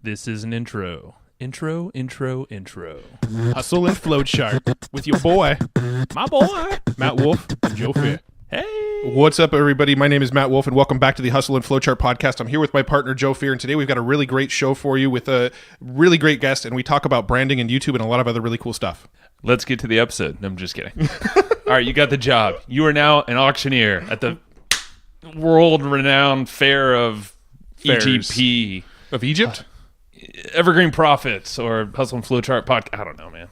This is an intro. Intro. Hustle and Flow Chart with your boy, My boy. Matt Wolf and Joe Fair. Hey. What's up, everybody? My name is Matt Wolf, and welcome back to the Hustle and Flowchart podcast. I'm here with my partner, Joe Fear, and today we've got a really great show for you with a really great guest, and we talk about branding and YouTube and a lot of other really cool stuff. Let's get to the episode. No, I'm just kidding. All right, you got the job. You are now an auctioneer at the world-renowned fair of Fairs. EGP. Of Egypt? Evergreen Profits or Hustle and Flowchart podcast. I don't know, man.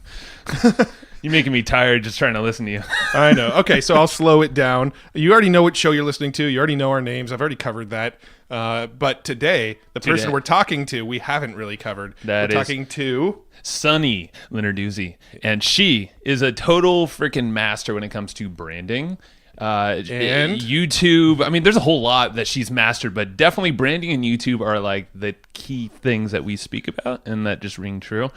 You're making me tired just trying to listen to you. I know. Okay, so I'll slow it down. You already know what show you're listening to. You already know our names. I've already covered that. But today, the person we're talking to, we haven't really covered. We're talking to Sunny Lenarduzzi, and she is a total freaking master when it comes to branding. And YouTube. I mean, there's a whole lot that she's mastered, but definitely branding and YouTube are like the key things that we speak about and that just ring true.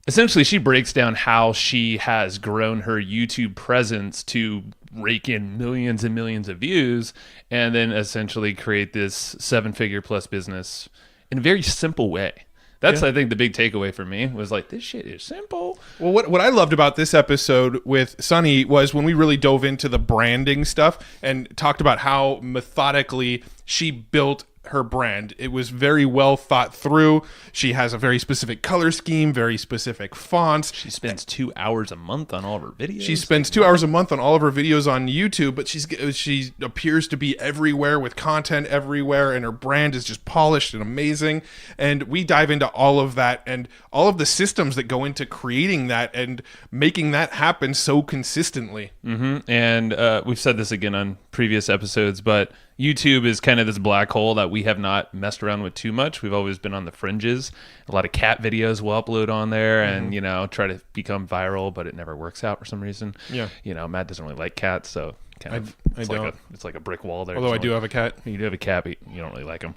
Essentially, she breaks down how she has grown her YouTube presence to rake in millions and millions of views and then essentially create this 7-figure plus business in a very simple way. That's, I think, the big takeaway for me was like, this shit is simple. Well, what I loved about this episode with Sunny was when we really dove into the branding stuff and talked about how methodically she built her brand. It was very well thought through. She has a very specific color scheme, very specific fonts. She spends 2 hours a month on all of her videos. She spends 2 hours a month on all of her videos on YouTube, but she appears to be everywhere with content everywhere, and her brand is just polished and amazing. And we dive into all of that and all of the systems that go into creating that and making that happen so consistently. Mm-hmm. And we've said this again on previous episodes, but YouTube is kind of this black hole that we have not messed around with too much. We've always been on the fringes. A lot of cat videos we'll upload on there and, try to become viral, but it never works out for some reason. Yeah. Matt doesn't really like cats, so it's like a brick wall there. Although I do have a cat. You do have a cat, but you don't really like him.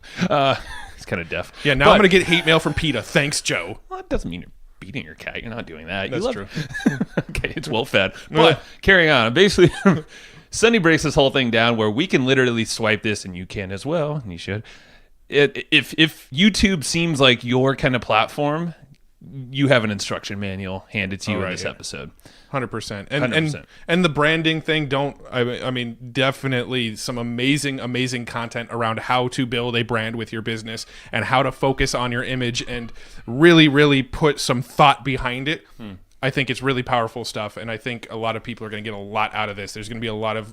He's kind of deaf. Yeah, now I'm going to get hate mail from PETA. Thanks, Joe. Well, that doesn't mean you're beating your cat. You're not doing that. That's true. Okay, it's well fed. But carrying on. Basically... Sunny breaks this whole thing down where we can literally swipe this, and you can as well, and you should. If YouTube seems like your kind of platform, you have an instruction manual handed to you in this episode. 100%. 100%. And the branding thing, I mean, definitely some amazing content around how to build a brand with your business and how to focus on your image and really put some thought behind it. I think it's really powerful stuff, and I think a lot of people are going to get a lot out of this. There's going to be a lot of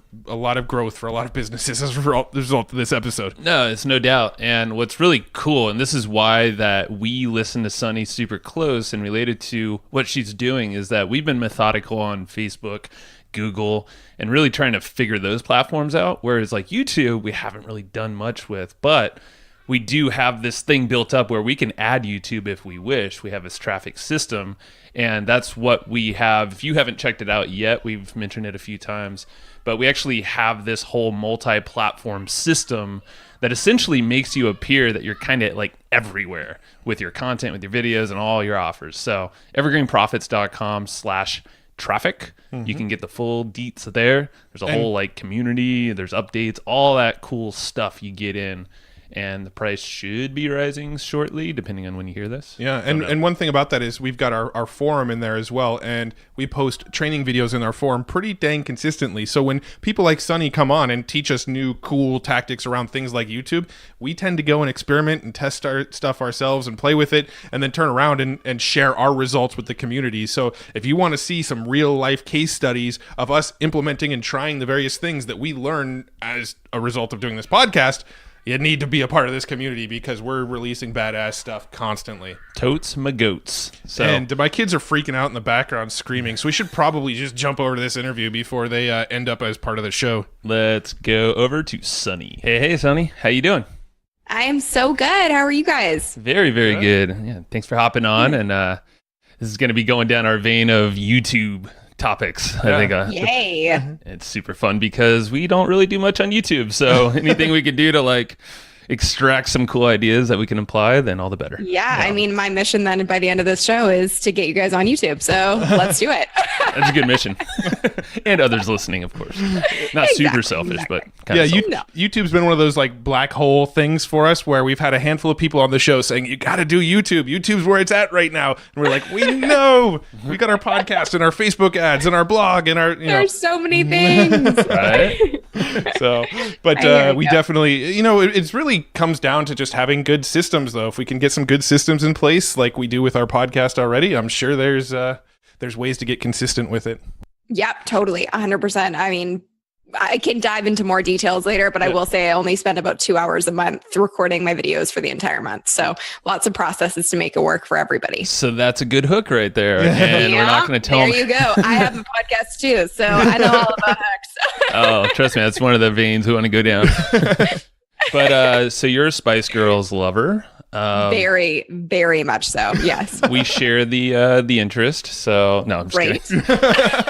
growth for a lot of businesses as a result of this episode. No, it's no doubt. And what's really cool, and this is why that we listen to Sunny super close and related to what she's doing, is that we've been methodical on Facebook, Google, and really trying to figure those platforms out. Whereas like YouTube, we haven't really done much with, but we do have this thing built up where we can add YouTube if we wish. We have this traffic system, and that's what we have. If you haven't checked it out yet, we've mentioned it a few times, but we actually have this whole multi-platform system that essentially makes you appear that you're kind of like everywhere with your content, with your videos, and all your offers. So evergreenprofits.com/traffic. You can get the full deets there. There's a whole like community, there's updates, all that cool stuff you get in. And the price should be rising shortly, depending on when you hear this. Yeah, and one thing about that is we've got our forum in there as well, and we post training videos in our forum pretty dang consistently. So when people like Sunny come on and teach us new cool tactics around things like YouTube, we tend to go and experiment and test our stuff ourselves and play with it, and then turn around and share our results with the community. So if you want to see some real-life case studies of us implementing and trying the various things that we learn as a result of doing this podcast, you need to be a part of this community because we're releasing badass stuff constantly. Totes my goats. And my kids are freaking out in the background screaming, so we should probably just jump over to this interview before they end up as part of the show. Let's go over to Sunny. Hey, Sunny. How you doing? I am so good. How are you guys? Very good. Yeah, thanks for hopping on. And this is going to be going down our vein of YouTube topics. I think Yay. It's super fun because we don't really do much on YouTube. So anything we could do to like extract some cool ideas that we can apply, then all the better. Yeah, I mean, my mission then by the end of this show is to get you guys on YouTube. So let's do it. That's a good mission. And others listening, of course. Not super selfish, but kind of YouTube's been one of those like black hole things for us where we've had a handful of people on the show saying, you got to do YouTube. YouTube's where it's at right now. And we're like, we know. We got our podcast and our Facebook ads and our blog and our, There's so many things. Right? So, but we definitely, it's really comes down to just having good systems, though. If we can get some good systems in place like we do with our podcast already, I'm sure there's ways to get consistent with it. Yep, totally. 100%. I mean, I can dive into more details later, but I will say I only spend about 2 hours a month recording my videos for the entire month. So lots of processes to make it work for everybody. So that's a good hook right there. And we're not going to tell them. There you go. I have a podcast too, so I know all about hooks. Oh, trust me, that's one of the veins we want to go down. But so you're a Spice Girls lover. Very, very much so. Yes. We share the interest. So no, I'm just kidding.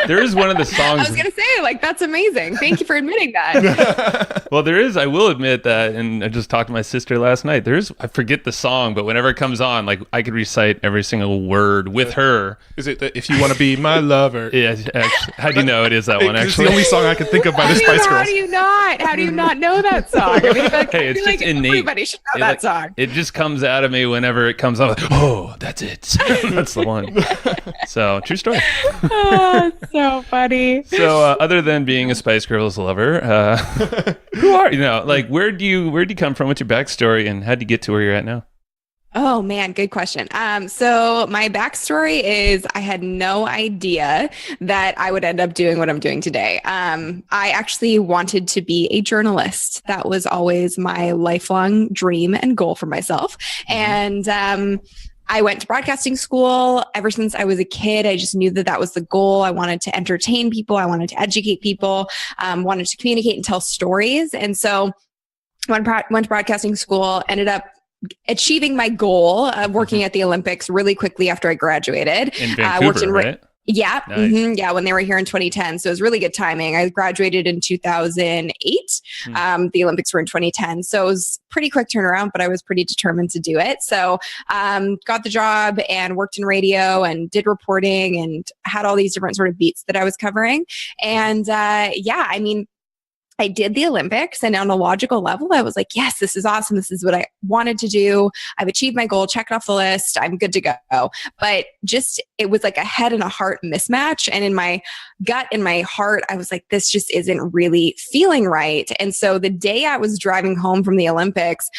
There is one of the songs. I was gonna say, like, that's amazing. Thank you for admitting that. Well, there is. I will admit that, and I just talked to my sister last night. I forget the song, but whenever it comes on, like I could recite every single word with her. Is it that If You Want to Be My Lover? Yeah. Actually, how do you know it is that one? Actually, it's the only song I can think of by the Spice Girls. How do you not? How do you not know that song? I mean, hey, it's just innate. Everybody should know that song. It just comes out of me whenever it comes on. Oh, that's it. That's the one. So true story. Oh, so funny. So other than being a Spice Girls lover, who are you? Like where'd you come from? What's your backstory, and how'd you get to where you're at now? Oh man, good question. So my backstory is I had no idea that I would end up doing what I'm doing today. I actually wanted to be a journalist. That was always my lifelong dream and goal for myself. And I went to broadcasting school ever since I was a kid. I just knew that that was the goal. I wanted to entertain people. I wanted to educate people, wanted to communicate and tell stories. And so went to broadcasting school, ended up achieving my goal of working at the Olympics really quickly after I graduated. In Vancouver, right? Yeah. Nice. Yeah. When they were here in 2010. So it was really good timing. I graduated in 2008. The Olympics were in 2010. So it was pretty quick turnaround, but I was pretty determined to do it. So got the job and worked in radio and did reporting and had all these different sort of beats that I was covering. And I mean, I did the Olympics, and on a logical level, I was like, yes, this is awesome. This is what I wanted to do. I've achieved my goal, checked off the list. I'm good to go. But just, it was like a head and a heart mismatch. And in my gut and my heart, I was like, this just isn't really feeling right. And so the day I was driving home from the Olympics,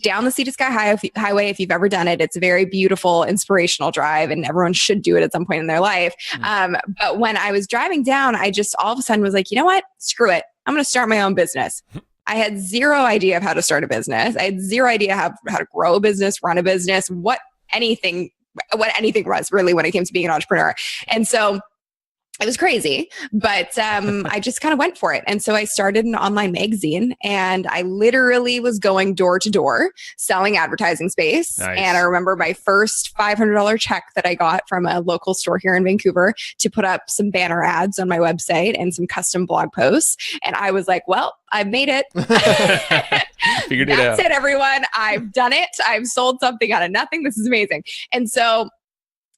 down the Sea to Sky Highway, if you've ever done it, it's a very beautiful, inspirational drive, and everyone should do it at some point in their life. But when I was driving down, I just all of a sudden was like, you know what? Screw it. I'm going to start my own business. I had zero idea of how to start a business. I had zero idea how to grow a business, run a business, what anything was really when it came to being an entrepreneur. And so it was crazy, but I just kind of went for it. And so I started an online magazine, and I literally was going door to door selling advertising space. Nice. And I remember my first $500 check that I got from a local store here in Vancouver to put up some banner ads on my website and some custom blog posts. And I was like, well, I've made it. Figured it out. That's it, everyone. I've done it. I've sold something out of nothing. This is amazing. And so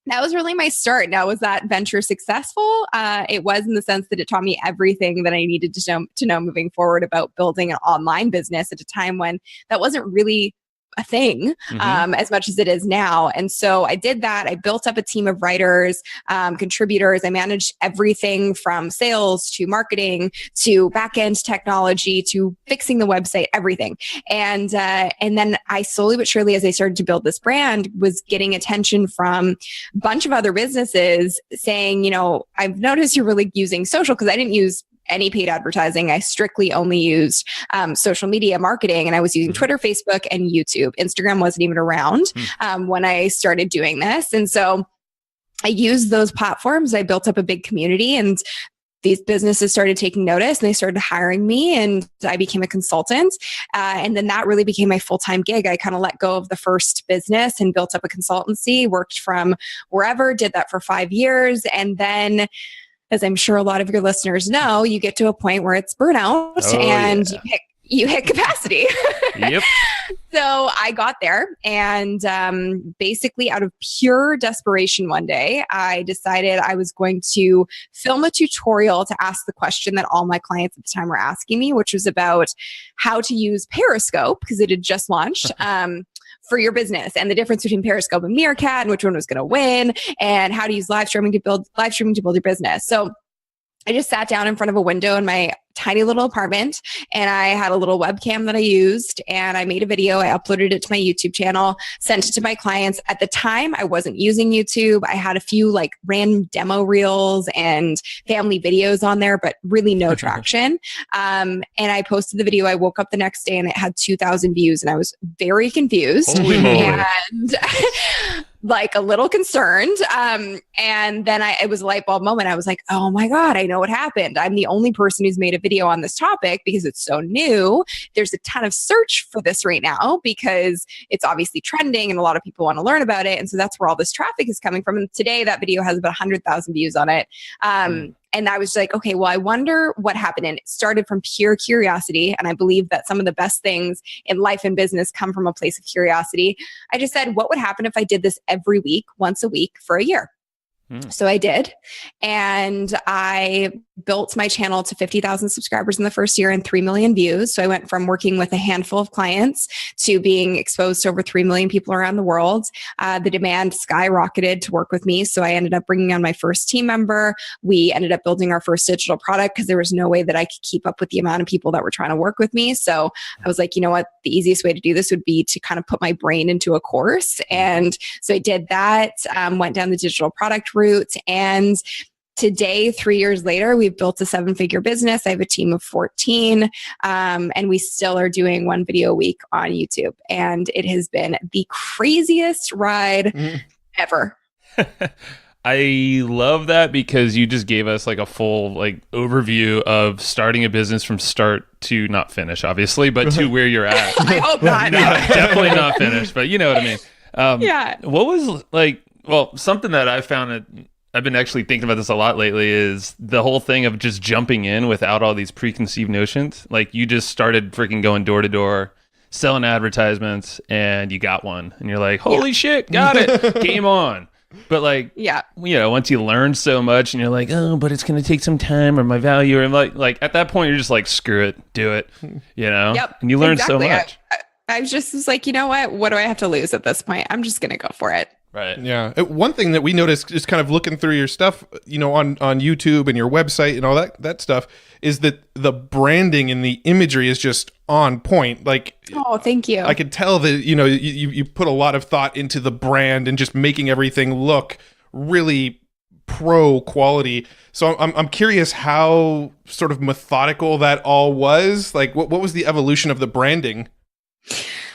that was really my start. Now, was that venture successful? It was, in the sense that it taught me everything that I needed to know moving forward about building an online business at a time when that wasn't really a thing as much as it is now. And so I did that. I built up a team of writers, contributors. I managed everything from sales to marketing to back-end technology to fixing the website, everything. And then I slowly but surely, as I started to build this brand, was getting attention from a bunch of other businesses saying, I've noticed you're really using social, because I didn't use any paid advertising. I strictly only used social media marketing, and I was using Twitter, Facebook, and YouTube. Instagram wasn't even around when I started doing this. And so I used those platforms. I built up a big community, and these businesses started taking notice, and they started hiring me, and I became a consultant. And then that really became my full-time gig. I kind of let go of the first business and built up a consultancy, worked from wherever, did that for 5 years. And then, as I'm sure a lot of your listeners know, you get to a point where it's burnout, you hit capacity. Yep. So I got there, and basically out of pure desperation one day, I decided I was going to film a tutorial to ask the question that all my clients at the time were asking me, which was about how to use Periscope, because it had just launched. For your business, and the difference between Periscope and Meerkat, and which one was going to win, and how to use live streaming to build your business. So I just sat down in front of a window in my tiny little apartment, and I had a little webcam that I used, and I made a video. I uploaded it to my YouTube channel, sent it to my clients. At the time, I wasn't using YouTube. I had a few like random demo reels and family videos on there, but really no traction. And I posted the video. I woke up the next day and it had 2,000 views, and I was very confused. Holy moly. And like a little concerned. And then it was a light bulb moment. I was like, oh my God, I know what happened. I'm the only person who's made a video on this topic because it's so new. There's a ton of search for this right now because it's obviously trending and a lot of people want to learn about it. And so that's where all this traffic is coming from. And today that video has about 100,000 views on it. And I was like, okay, well, I wonder what happened. And it started from pure curiosity. And I believe that some of the best things in life and business come from a place of curiosity. I just said, what would happen if I did this every week, once a week for a year? So I did. And I built my channel to 50,000 subscribers in the first year and 3 million views. So I went from working with a handful of clients to being exposed to over 3 million people around the world. The demand skyrocketed to work with me. So I ended up bringing on my first team member. We ended up building our first digital product because there was no way that I could keep up with the amount of people that were trying to work with me. So I was like, you know what? The easiest way to do this would be to kind of put my brain into a course. And so I did that, went down the digital product route. And today, 3 years later, we've built a 7-figure business. I have a team of 14, and we still are doing 1 video a week on YouTube. And it has been the craziest ride ever. I love that because you just gave us like a full like overview of starting a business from start to not finish, obviously, but to where you're at. I hope not. No, definitely not finished, but you know what I mean. Yeah. What was like, well, something that I found that I've been actually thinking about this a lot lately is the whole thing of just jumping in without all these preconceived notions. Like you just started freaking going door to door, selling advertisements, and you got one. And you're like, holy shit, got it. Game on. But like, you know, once you learn so much and you're like, oh, but it's going to take some time or my value. Or like at that point, you're just like, screw it, do it, you know? Yep, and you learn so much. I just was like, you know what do I have to lose at this point? I'm just going to go for it. Right. Yeah. One thing that we noticed just kind of looking through your stuff, you know, on YouTube and your website and all that stuff is that the branding and the imagery is just on point. Like, oh, thank you. I could tell that, you know, you put a lot of thought into the brand and just making everything look really pro quality. So I'm curious how sort of methodical that all was. Like, what was the evolution of the branding?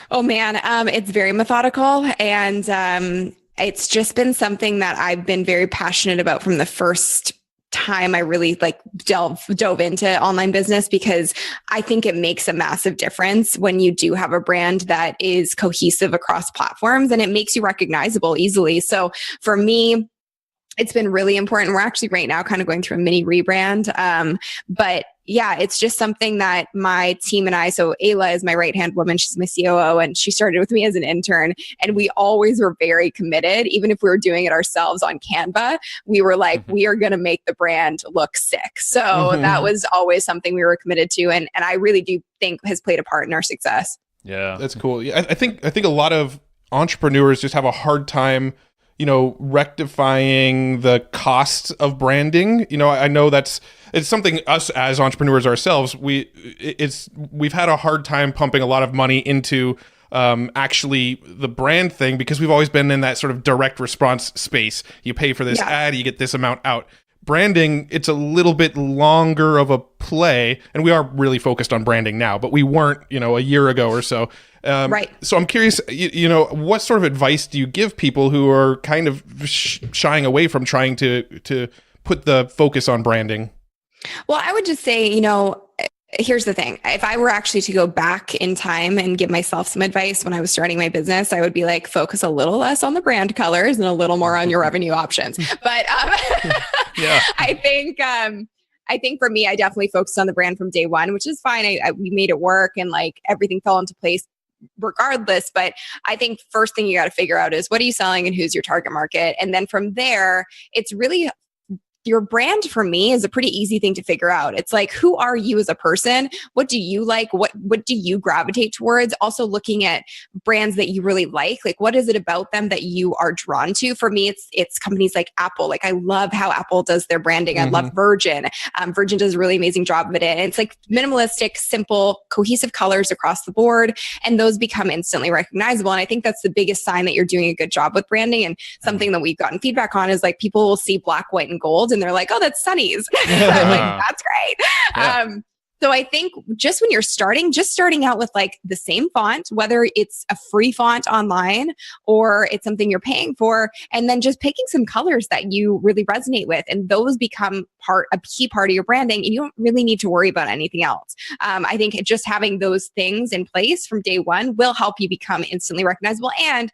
Oh man, it's very methodical, and it's just been something that I've been very passionate about from the first time I really like dove into online business, because I think it makes a massive difference when you do have a brand that is cohesive across platforms, and it makes you recognizable easily. So for me, it's been really important. We're actually right now kind of going through a mini rebrand. But yeah, it's just something that my team and I, so Ayla is my right-hand woman. She's my COO, and she started with me as an intern. And we always were very committed. Even if we were doing it ourselves on Canva, we were like, we are going to make the brand look sick. So that was always something we were committed to. And I really do think has played a part in our success. Yeah. That's cool. Yeah, I think a lot of entrepreneurs just have a hard time, you know, rectifying the costs of branding. You know, I know it's something us as entrepreneurs ourselves, we've had a hard time pumping a lot of money into actually the brand thing, because we've always been in that sort of direct response space. You pay for this ad, you get this amount out. Branding, it's a little bit longer of a play, and we are really focused on branding now, but we weren't, you know, a year ago or so. Right. So I'm curious, you know, what sort of advice do you give people who are kind of shying away from trying to put the focus on branding? Well, I would just say, you know, here's the thing. If I were actually to go back in time and give myself some advice when I was starting my business, I would be like, focus a little less on the brand colors and a little more on your revenue options. But I I think for me, I definitely focused on the brand from day one, which is fine. We made it work and like everything fell into place regardless. But I think first thing you got to figure out is what are you selling and who's your target market? And then from there, it's really your brand for me is a pretty easy thing to figure out. It's like, who are you as a person? What do you like? What do you gravitate towards? Also looking at brands that you really like what is it about them that you are drawn to? For me, it's companies like Apple. Like I love how Apple does their branding. I love Virgin. Virgin does a really amazing job of it. And it's like minimalistic, simple, cohesive colors across the board. And those become instantly recognizable. And I think that's the biggest sign that you're doing a good job with branding. And something that we've gotten feedback on is like people will see black, white, and gold and they're like, oh, that's Sunny's. I'm like, that's great. Yeah. So I think just when you're starting out with like the same font, whether it's a free font online or it's something you're paying for, and then just picking some colors that you really resonate with. And those become a key part of your branding. And you don't really need to worry about anything else. I think just having those things in place from day one will help you become instantly recognizable. And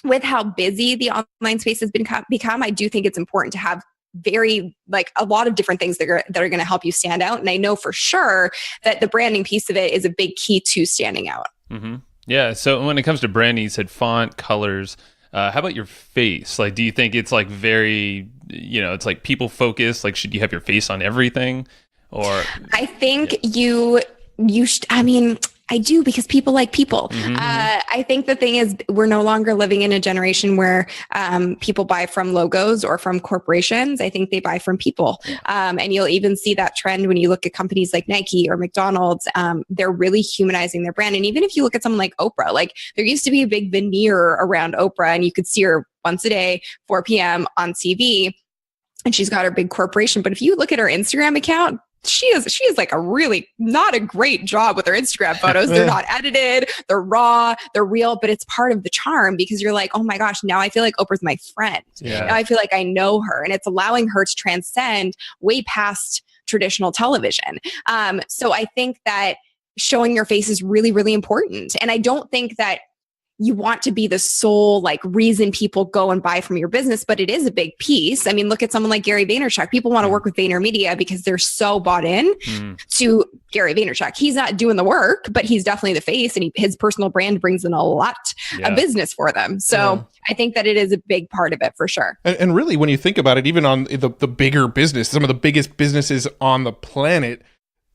with how busy the online space has become, I do think it's important to have a lot of different things that are going to help you stand out. And I know for sure that the branding piece of it is a big key to standing out. Mm-hmm. Yeah. So when it comes to branding, you said font, colors. How about your face? Like, do you think it's like very, it's like people focused? Like, should you have your face on everything? Or I think I do, because people like people. I think the thing is we're no longer living in a generation where people buy from logos or from corporations. I think they buy from people. And you'll even see that trend when you look at companies like Nike or McDonald's. They're really humanizing their brand. And even if you look at someone like Oprah, like there used to be a big veneer around Oprah and you could see her once a day, 4 p.m. on TV. And she's got her big corporation. But if you look at her Instagram account, she is like a really not a great job with her Instagram photos. They're not edited, they're raw, they're real, but it's part of the charm because you're like, oh my gosh, now I feel like Oprah's my friend. Yeah. Now I feel like I know her, and it's allowing her to transcend way past traditional television. So I think that showing your face is really, really important. And I don't think that you want to be the sole reason people go and buy from your business, but it is a big piece. I mean, look at someone like Gary Vaynerchuk. People want to work with VaynerMedia because they're so bought in to Gary Vaynerchuk. He's not doing the work, but he's definitely the face, and his personal brand brings in a lot of business for them. So I think that it is a big part of it for sure. And really, when you think about it, even on the bigger business, some of the biggest businesses on the planet,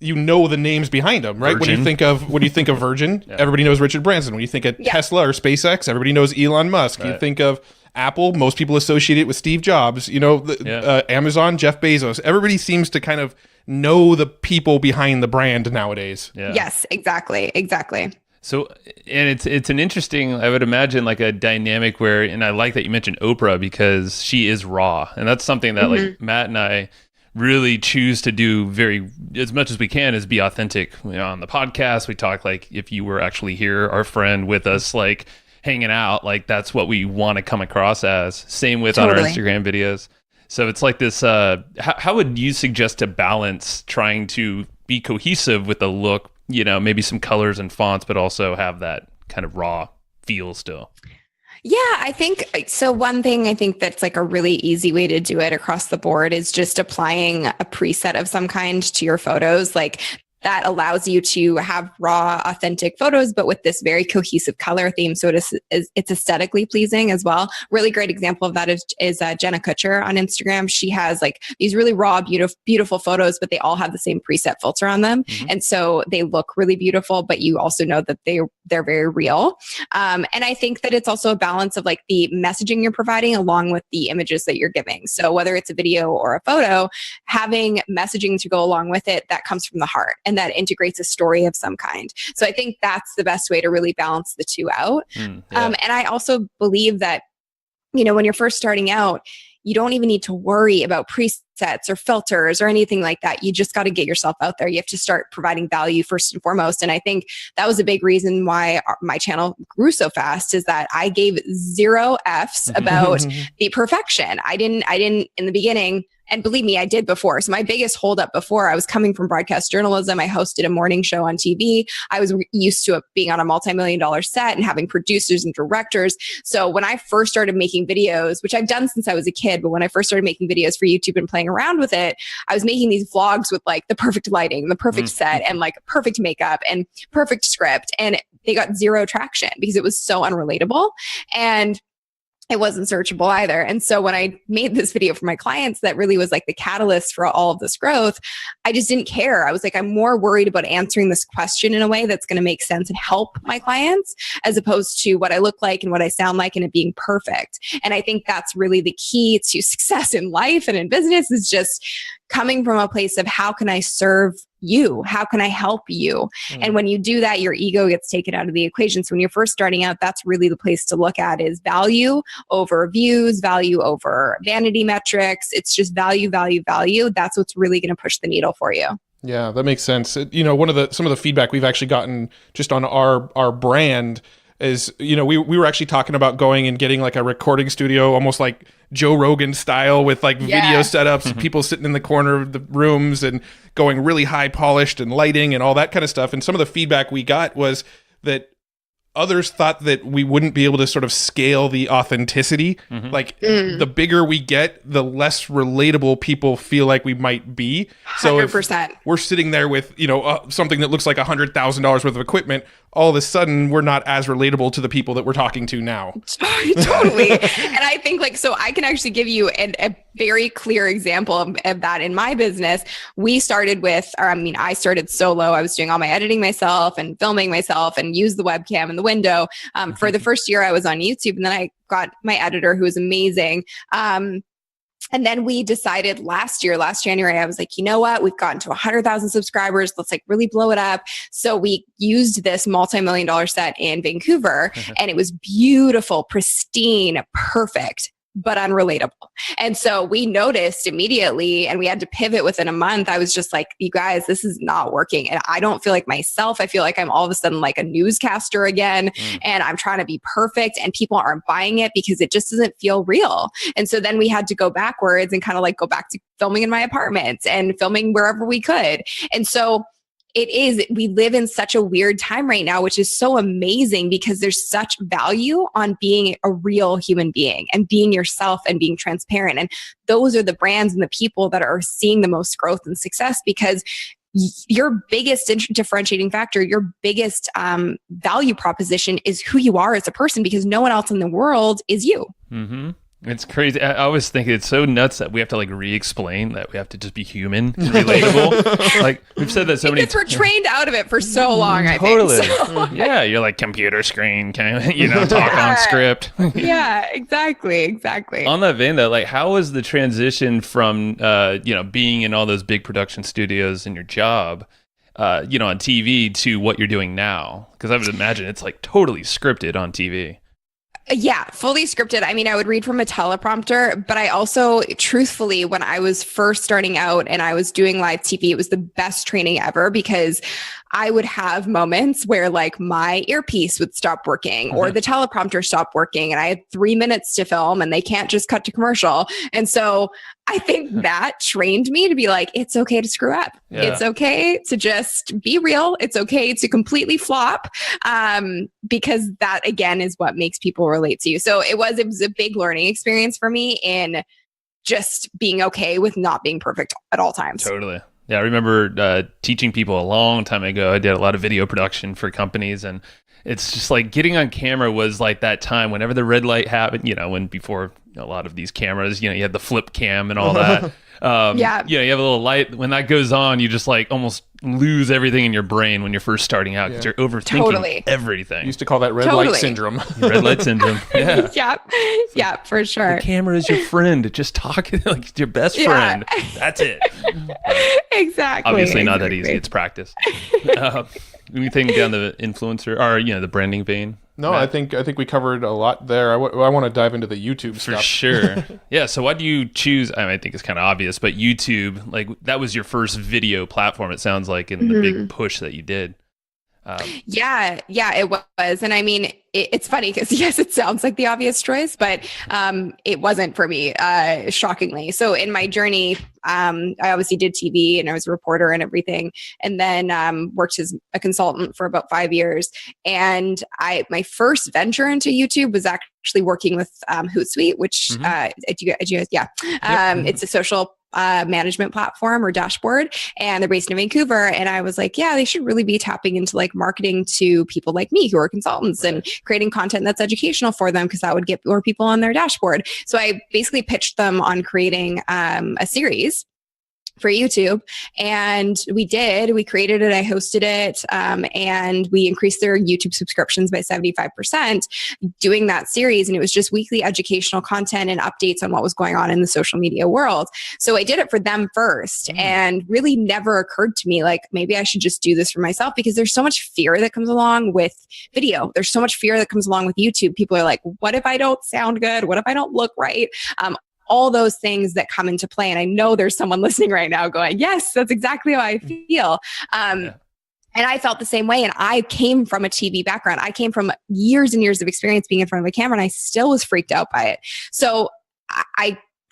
you know the names behind them, right? Virgin. When you think of Virgin, everybody knows Richard Branson. When you think of Tesla or SpaceX, everybody knows Elon Musk. Right. You think of Apple, most people associate it with Steve Jobs. Amazon, Jeff Bezos. Everybody seems to kind of know the people behind the brand nowadays. Yeah. Yes, exactly. So, and it's an interesting, I would imagine, like a dynamic where, and I like that you mentioned Oprah because she is raw, and that's something that like Matt and I really choose to do very as much as we can is be authentic. On the podcast, we talk like if you were actually here, our friend with us, like hanging out, like that's what we want to come across as. Same with on our Instagram videos. So it's like this, how would you suggest to balance trying to be cohesive with the look, maybe some colors and fonts, but also have that kind of raw feel still? Yeah, I think so. One thing I think that's like a really easy way to do it across the board is just applying a preset of some kind to your photos. Like that allows you to have raw, authentic photos, but with this very cohesive color theme. So it's aesthetically pleasing as well. Really great example of that is Jenna Kutcher on Instagram. She has like these really raw, beautiful photos, but they all have the same preset filter on them. And so they look really beautiful, but you also know that they're very real. And I think that it's also a balance of like the messaging you're providing along with the images that you're giving. So whether it's a video or a photo, having messaging to go along with it that comes from the heart and that integrates a story of some kind. So I think that's the best way to really balance the two out. And I also believe that, when you're first starting out, you don't even need to worry about presets or filters or anything like that. You just got to get yourself out there. You have to start providing value first and foremost. And I think that was a big reason why my channel grew so fast is that I gave 0 Fs about the perfection. I didn't in the beginning, And believe me, I did before. So my biggest holdup before, I was coming from broadcast journalism. I hosted a morning show on TV. I was used to being on a multi-million-dollar set and having producers and directors. So when I first started making videos, which I've done since I was a kid, but when I first started making videos for YouTube and playing around with it, I was making these vlogs with like the perfect lighting, the perfect set, and like perfect makeup and perfect script. And they got zero traction because it was so unrelatable. And it wasn't searchable either. And so when I made this video for my clients, that really was like the catalyst for all of this growth. I just didn't care. I was like, I'm more worried about answering this question in a way that's going to make sense and help my clients, as opposed to what I look like and what I sound like and it being perfect. And I think that's really the key to success in life and in business, is just coming from a place of how can I serve you? How can I help you? And when you do that, your ego gets taken out of the equation. So when you're first starting out, that's really the place to look at, is value over views, value over vanity metrics. It's just value, value, value. That's what's really going to push the needle for you. Yeah, that makes sense. Some of the feedback we've actually gotten just on our brand is, we were actually talking about going and getting like a recording studio, almost like Joe Rogan style, with like video setups, people sitting in the corner of the rooms and going really high polished and lighting and all that kind of stuff. And some of the feedback we got was that others thought that we wouldn't be able to sort of scale the authenticity. Like the bigger we get, the less relatable people feel like we might be. So 100%. if we're sitting there with, something that looks like $100,000 worth of equipment, all of a sudden we're not as relatable to the people that we're talking to now. Totally. And I think so I can actually give you a very clear example of that in my business. I started solo. I was doing all my editing myself and filming myself and used the webcam in the window. For the first year I was on YouTube, and then I got my editor, who was amazing. And then we decided last January, I was like, you know what? We've gotten to 100,000 subscribers. Let's like really blow it up. So we used this multi-million-dollar set in Vancouver, and it was beautiful, pristine, perfect, but unrelatable. And so we noticed immediately, and we had to pivot within a month. I was just like, you guys, this is not working. And I don't feel like myself. I feel like I'm all of a sudden like a newscaster again, and I'm trying to be perfect, and people aren't buying it because it just doesn't feel real. And so then we had to go backwards and kind of like go back to filming in my apartment and filming wherever we could. And so we live in such a weird time right now, which is so amazing because there's such value on being a real human being and being yourself and being transparent. And those are the brands and the people that are seeing the most growth and success, because your biggest differentiating factor, your biggest value proposition is who you are as a person, because no one else in the world is you. Mm-hmm. It's crazy. I always think it's so nuts that we have to like re-explain that we have to just be human and relatable. Like we've said that so many times. We're trained out of it for so long, I totally. think. So. Yeah, you're like computer screen, talk on script. Yeah, exactly. On that vein though, like how was the transition from, being in all those big production studios in your job, on TV to what you're doing now? Because I would imagine it's like totally scripted on TV. Yeah, fully scripted. I mean, I would read from a teleprompter, but I also, truthfully, when I was first starting out and I was doing live TV, it was the best training ever, because I would have moments where like my earpiece would stop working or the teleprompter stopped working, and I had 3 minutes to film and they can't just cut to commercial. And so I think that trained me to be like, it's okay to screw up. Yeah. It's okay to just be real. It's okay to completely flop, because that again is what makes people relate to you. So it was a big learning experience for me in just being okay with not being perfect at all times. Totally. Yeah, I remember teaching people a long time ago. I did a lot of video production for companies, and it's just like getting on camera was like that time whenever the red light happened, when before a lot of these cameras, you had the flip cam and all that. You have a little light. When that goes on, you just like almost lose everything in your brain when you're first starting out, because you're overthinking everything. You used to call that red light syndrome. Red light syndrome. Yeah. Yeah, for sure. The camera is your friend. Just talk like it's your best friend. That's it. Exactly. Obviously not that easy. It's practice. Anything down the influencer or the branding vein? No, Matt? I think we covered a lot there. I want to dive into the YouTube stuff. For sure. Yeah, so why do you choose, I think it's kind of obvious, but YouTube, like that was your first video platform, it sounds like, in the big push that you did. Yeah, it was. And I mean, it's funny because yes, it sounds like the obvious choice, but it wasn't for me, shockingly. So in my journey, I obviously did TV and I was a reporter and everything, and then worked as a consultant for about 5 years. And my first venture into YouTube was actually working with Hootsuite, which it's a social management platform or dashboard, and they're based in Vancouver. And I was like, yeah, they should really be tapping into like marketing to people like me who are consultants and creating content that's educational for them, because that would get more people on their dashboard. So I basically pitched them on creating a series for YouTube. And we created it, I hosted it, and we increased their YouTube subscriptions by 75% doing that series. And it was just weekly educational content and updates on what was going on in the social media world. So I did it for them first, and really never occurred to me like, maybe I should just do this for myself, because there's so much fear that comes along with video. There's so much fear that comes along with YouTube. People are like, what if I don't sound good? What if I don't look right? All those things that come into play. And I know there's someone listening right now going, yes, that's exactly how I feel. And I felt the same way. And I came from a TV background. I came from years and years of experience being in front of a camera, and I still was freaked out by it. So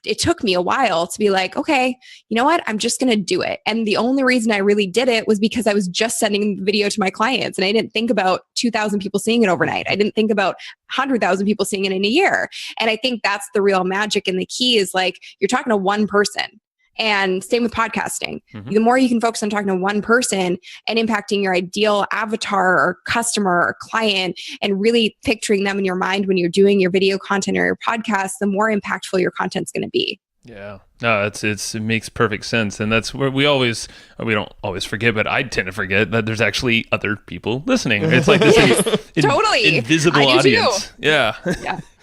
it took me a while to be like, okay, you know what? I'm just going to do it. And the only reason I really did it was because I was just sending the video to my clients, and I didn't think about 2,000 people seeing it overnight. I didn't think about 100,000 people seeing it in a year. And I think that's the real magic. And the key is like, you're talking to one person. And same with podcasting. The more you can focus on talking to one person and impacting your ideal avatar or customer or client, and really picturing them in your mind when you're doing your video content or your podcast, the more impactful your content's going to be. Yeah, no, it makes perfect sense. And that's where we don't always forget, but I tend to forget that there's actually other people listening. It's like this totally invisible audience. Too.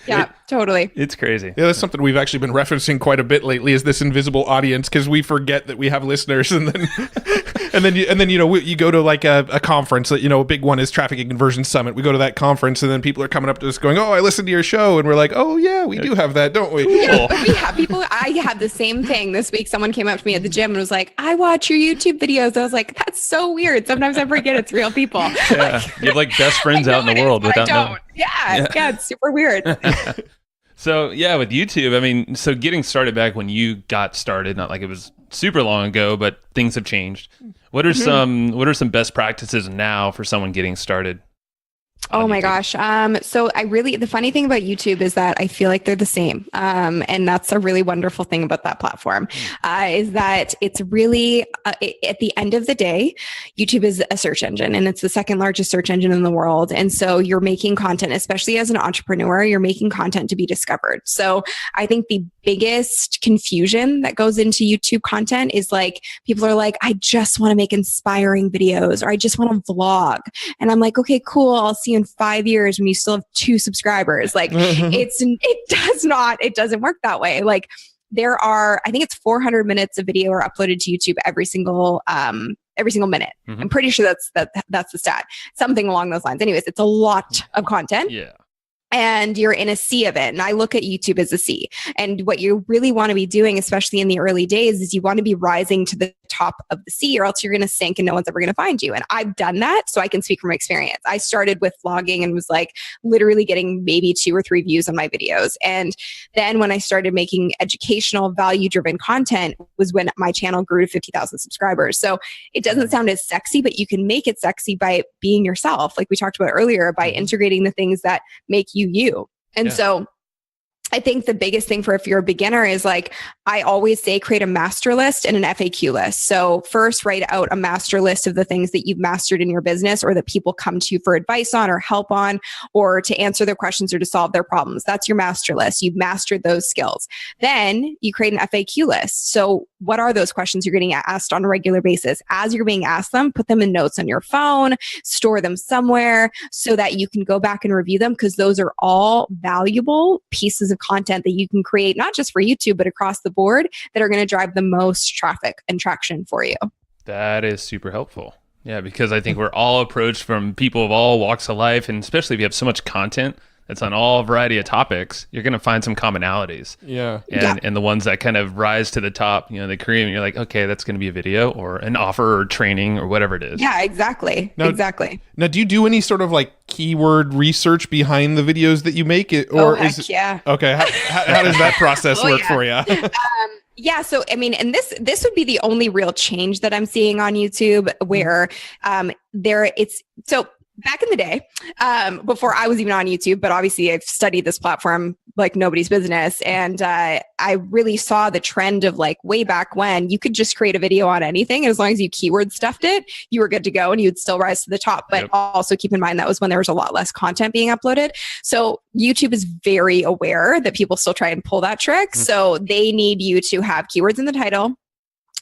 Yeah, totally. It's crazy. Yeah, that's something we've actually been referencing quite a bit lately, is this invisible audience, because we forget that we have listeners, and then and then you go to like a conference that, a big one is Traffic and Conversion Summit. We go to that conference, and then people are coming up to us going, "Oh, I listened to your show," and we're like, "Oh yeah, we do have that, don't we?" Yeah, but we have people. I had the same thing this week. Someone came up to me at the gym and was like, "I watch your YouTube videos." I was like, "That's so weird." Sometimes I forget it's real people. Yeah, you have like best friends out in the world without knowing. Yeah, it's super weird. So yeah, with YouTube, I mean, so getting started back when you got started, not like it was super long ago, but things have changed. What are some best practices now for someone getting started? Oh my gosh. So the funny thing about YouTube is that I feel like they're the same. And that's a really wonderful thing about that platform, is that it's really, at the end of the day, YouTube is a search engine, and it's the second largest search engine in the world. And so you're making content, especially as an entrepreneur, you're making content to be discovered. So I think the biggest confusion that goes into YouTube content is like, people are like, I just want to make inspiring videos, or I just want to vlog. And I'm like, okay, cool. I'll see you in 5 years when you still have 2 subscribers. Like it doesn't work that way. Like I think it's 400 minutes of video are uploaded to YouTube every single minute. I'm pretty sure that's the stat, something along those lines. Anyways, it's a lot of content. Yeah. And you're in a sea of it. And I look at YouTube as a sea. And what you really want to be doing, especially in the early days, is you want to be rising to the top of the sea, or else you're going to sink and no one's ever going to find you. And I've done that, so I can speak from experience. I started with vlogging and was like literally getting maybe 2 or 3 views on my videos. And then when I started making educational, value-driven content was when my channel grew to 50,000 subscribers. So it doesn't sound as sexy, but you can make it sexy by being yourself, like we talked about earlier, by integrating the things that make you. And so I think the biggest thing if you're a beginner is like, I always say, create a master list and an FAQ list. So first, write out a master list of the things that you've mastered in your business, or that people come to you for advice on or help on, or to answer their questions or to solve their problems. That's your master list. You've mastered those skills. Then you create an FAQ list. So what are those questions you're getting asked on a regular basis? As you're being asked them, put them in notes on your phone, store them somewhere so that you can go back and review them, because those are all valuable pieces of content that you can create, not just for YouTube, but across the board, that are going to drive the most traffic and traction for you. That is super helpful. Yeah, because I think we're all approached from people of all walks of life, and especially if you have so much content, it's on all variety of topics, you're going to find some commonalities. Yeah. And the ones that kind of rise to the top, you know, they create, and you're like, okay, that's going to be a video or an offer or training or whatever it is. Yeah, exactly. Exactly. Now, do you do any sort of like keyword research behind the videos that you make? Yeah. Okay. How does that process work for you? Yeah. So, I mean, and this would be the only real change that I'm seeing on YouTube where so back in the day, before I was even on YouTube, but obviously I've studied this platform like nobody's business. And I really saw the trend of like way back when you could just create a video on anything. And as long as you keyword stuffed it, you were good to go and you'd still rise to the top. But also keep in mind that was when there was a lot less content being uploaded. So YouTube is very aware that people still try and pull that trick. So they need you to have keywords in the title,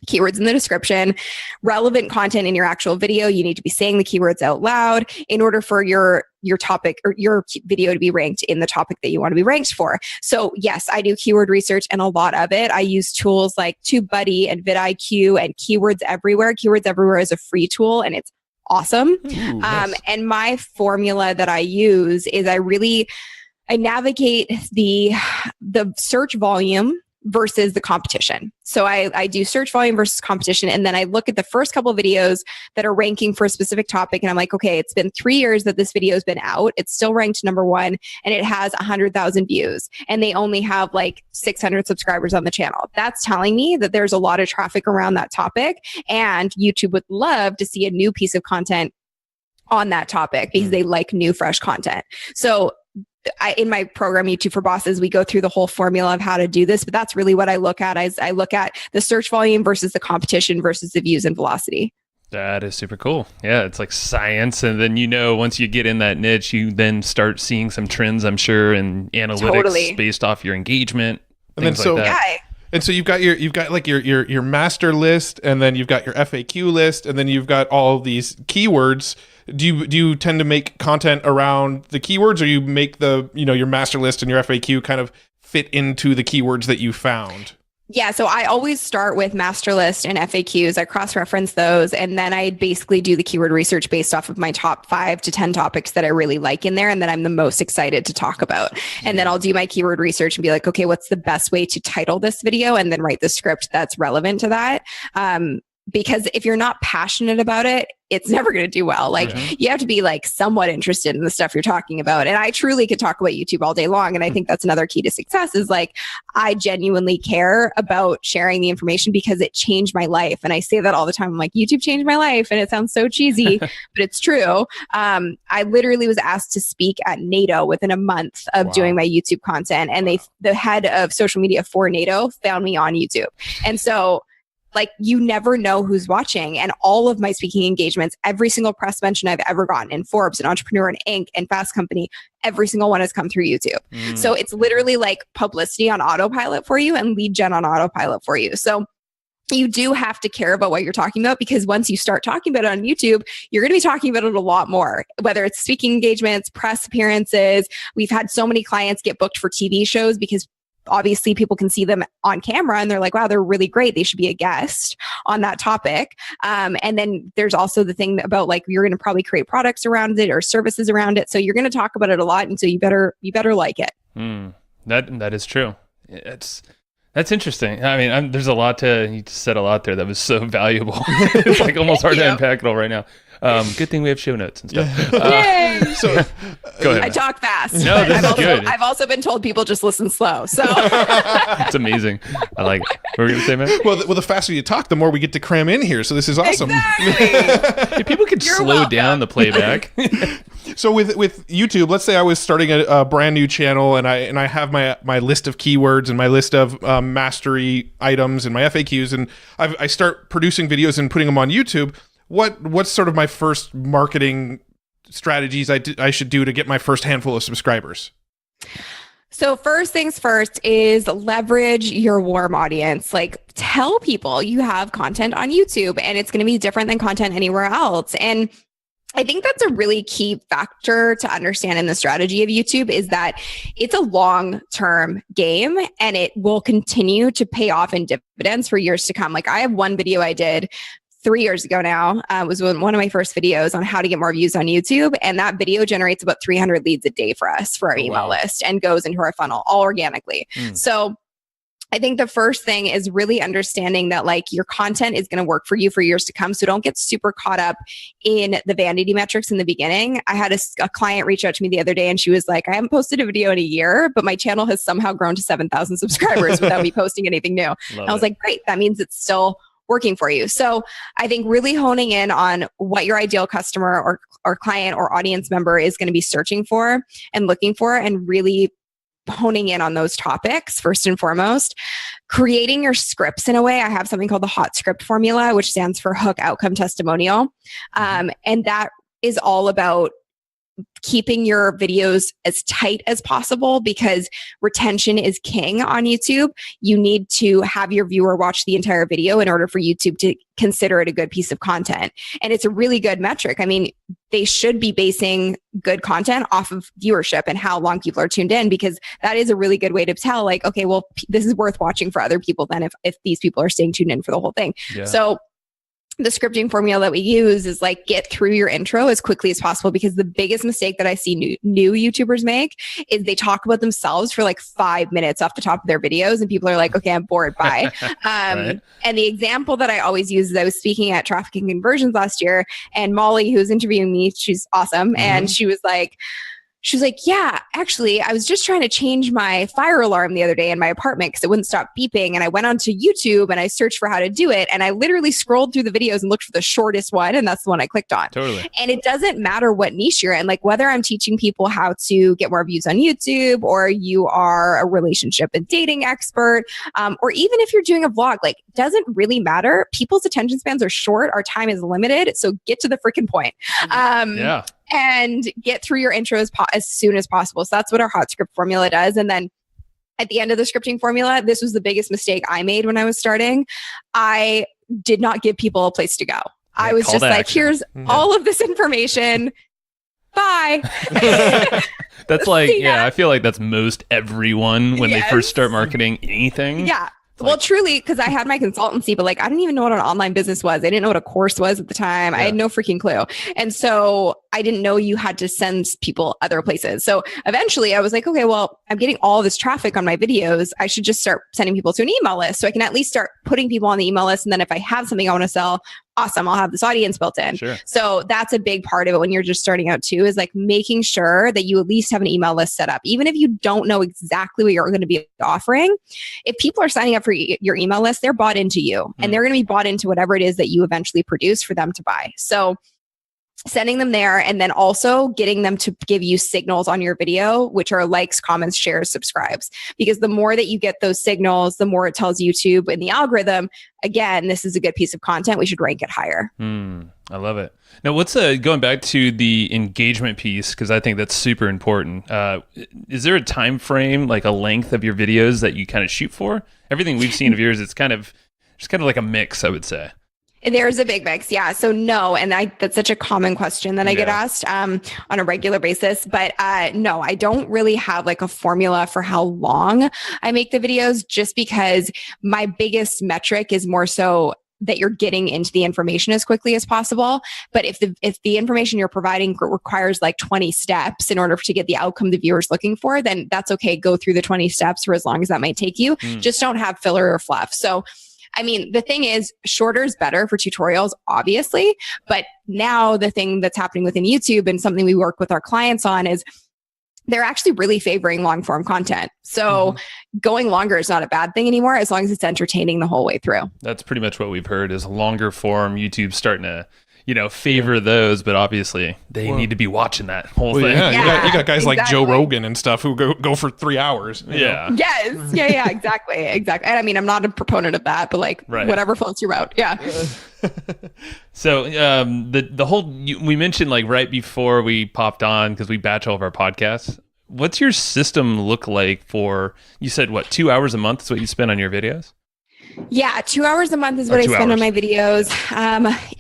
keywords in the description, relevant content in your actual video. You need to be saying the keywords out loud in order for your topic or your video to be ranked in the topic that you want to be ranked for. So yes, I do keyword research, and a lot of it, I use tools like TubeBuddy and vidIQ and Keywords Everywhere. Keywords Everywhere is a free tool and it's awesome. Ooh, nice. And my formula that I use is I navigate the search volume versus the competition. So I do search volume versus competition. And then I look at the first couple of videos that are ranking for a specific topic. And I'm like, okay, it's been 3 years that this video has been out. It's still ranked number 1 and it has 100,000 views and they only have like 600 subscribers on the channel. That's telling me that there's a lot of traffic around that topic and YouTube would love to see a new piece of content on that topic because they like new, fresh content. So in my program, YouTube for Bosses, we go through the whole formula of how to do this, but that's really what I look at. I look at the search volume versus the competition versus the views and velocity. That is super cool. Yeah, it's like science. And then, you know, once you get in that niche, you then start seeing some trends, I'm sure, and analytics based off your engagement. And then like that. And so you've got like your master list, and then you've got your FAQ list, and then you've got all these keywords. Do you tend to make content around the keywords, or you make your master list and your FAQ kind of fit into the keywords that you found? Yeah, so I always start with master list and FAQs. I cross-reference those, and then I basically do the keyword research based off of my top 5 to 10 topics that I really like in there and that I'm the most excited to talk about. And then I'll do my keyword research and be like, okay, what's the best way to title this video? And then write the script that's relevant to that. Because if you're not passionate about it, it's never going to do well. Like you have to be like somewhat interested in the stuff you're talking about. And I truly could talk about YouTube all day long. And I think that's another key to success is like, I genuinely care about sharing the information because it changed my life. And I say that all the time. I'm like, YouTube changed my life. And it sounds so cheesy, but it's true. I literally was asked to speak at NATO within a month of doing my YouTube content. And the head of social media for NATO found me on YouTube. And so like you never know who's watching. And all of my speaking engagements, every single press mention I've ever gotten in Forbes and Entrepreneur and Inc. and Fast Company, every single one has come through YouTube. So it's literally like publicity on autopilot for you and lead gen on autopilot for you. So you do have to care about what you're talking about because once you start talking about it on YouTube, you're going to be talking about it a lot more, whether it's speaking engagements, press appearances. We've had so many clients get booked for TV shows because obviously people can see them on camera and they're like, wow, they're really great. They should be a guest on that topic. And then there's also the thing about like, you're going to probably create products around it or services around it. So you're going to talk about it a lot. And so you better like it. That is true. That's interesting. I mean, there's a lot you just said a lot there that was so valuable. It's like almost hard to unpack it all right now. Good thing we have show notes and stuff. Yay! So go ahead. I talk fast. No, this is good. I've also been told people just listen slow. So it's amazing. I like it. What were you going to say, man? Well, the faster you talk, the more we get to cram in here. So this is awesome. Exactly. If people could slow down the playback. So with YouTube, let's say I was starting a brand new channel and I have my list of keywords and my list of mastery items and my FAQs, and I start producing videos and putting them on YouTube. What's sort of my first marketing strategies I should do to get my first handful of subscribers? So first things first is leverage your warm audience. Like tell people you have content on YouTube and it's going to be different than content anywhere else. And I think that's a really key factor to understand in the strategy of YouTube is that it's a long-term game and it will continue to pay off in dividends for years to come. Like I have one video I did 3 years ago now, was one of my first videos on how to get more views on YouTube. And that video generates about 300 leads a day for us for our email list and goes into our funnel all organically. So I think the first thing is really understanding that like your content is going to work for you for years to come. So don't get super caught up in the vanity metrics in the beginning. I had a client reach out to me the other day and she was like, I haven't posted a video in a year, but my channel has somehow grown to 7,000 subscribers without me posting anything new. I was like, great. That means it's still working for you. So I think really honing in on what your ideal customer or client or audience member is going to be searching for and looking for, and really honing in on those topics first and foremost. Creating your scripts in a way. I have something called the HOT script formula, which stands for hook, outcome, testimonial. And that is all about keeping your videos as tight as possible, because retention is king on YouTube. You need to have your viewer watch the entire video in order for YouTube to consider it a good piece of content. And it's a really good metric. I mean, they should be basing good content off of viewership and how long people are tuned in, because that is a really good way to tell like, okay, well, this is worth watching for other people then if these people are staying tuned in for the whole thing. Yeah. So the scripting formula that we use is like, get through your intro as quickly as possible, because the biggest mistake that I see new YouTubers make is they talk about themselves for like 5 minutes off the top of their videos and people are like, okay, I'm bored, bye. Right. And the example that I always use is I was speaking at Traffic and Conversions last year, and Molly, who was interviewing me, she's awesome. And she was like, yeah, actually, I was just trying to change my fire alarm the other day in my apartment because it wouldn't stop beeping. And I went onto YouTube and I searched for how to do it. And I literally scrolled through the videos and looked for the shortest one. And that's the one I clicked on. Totally. And it doesn't matter what niche you're in, like whether I'm teaching people how to get more views on YouTube, or you are a relationship and dating expert, or even if you're doing a vlog, like doesn't really matter. People's attention spans are short. Our time is limited. So get to the freaking point. And get through your intro as soon as possible. So that's what our hot script formula does. And then at the end of the scripting formula, this was the biggest mistake I made when I was starting. I did not give people a place to go. I was just like, here's all of this information. Bye. That's like, I feel like that's most everyone when they first start marketing anything. Yeah. Well, truly, because I had my consultancy, but like, I didn't even know what an online business was. I didn't know what a course was at the time. I had no freaking clue. And so I didn't know you had to send people other places. So eventually I was like, okay, well, I'm getting all this traffic on my videos. I should just start sending people to an email list so I can at least start putting people on the email list. And then if I have something I want to sell, awesome, I'll have this audience built in. Sure. So that's a big part of it when you're just starting out too, is like making sure that you at least have an email list set up. Even if you don't know exactly what you're going to be offering, if people are signing up for your email list, they're bought into you and they're going to be bought into whatever it is that you eventually produce for them to buy. So sending them there, and then also getting them to give you signals on your video, which are likes, comments, shares, subscribes. Because the more that you get those signals, the more it tells YouTube in the algorithm, again, this is a good piece of content. We should rank it higher. I love it. Now, what's going back to the engagement piece, because I think that's super important. Is there a time frame, like a length of your videos that you kind of shoot for? Everything we've seen of yours, it's kind of like a mix, I would say. There's a big mix. Yeah. So no. And that's such a common question that I get asked on a regular basis. But no, I don't really have like a formula for how long I make the videos, just because my biggest metric is more so that you're getting into the information as quickly as possible. But if the information you're providing requires like 20 steps in order to get the outcome the viewer's looking for, then that's okay. Go through the 20 steps for as long as that might take you. Just don't have filler or fluff. So I mean, the thing is, shorter is better for tutorials, obviously. But now the thing that's happening within YouTube, and something we work with our clients on, is they're actually really favoring long form content. So going longer is not a bad thing anymore, as long as it's entertaining the whole way through. That's pretty much what we've heard, is longer form. YouTube's starting to favor those, but obviously they need to be watching that whole thing. Yeah, you got guys like Joe Rogan and stuff who go for 3 hours. Yeah. Yes. Yeah, exactly. And I mean, I'm not a proponent of that, but like whatever floats your boat. Yeah. So the whole, we mentioned like right before we popped on, because we batch all of our podcasts. What's your system look like for, you said what, 2 hours a month is what you spend on your videos? Yeah, 2 hours a month is what I spend on my videos.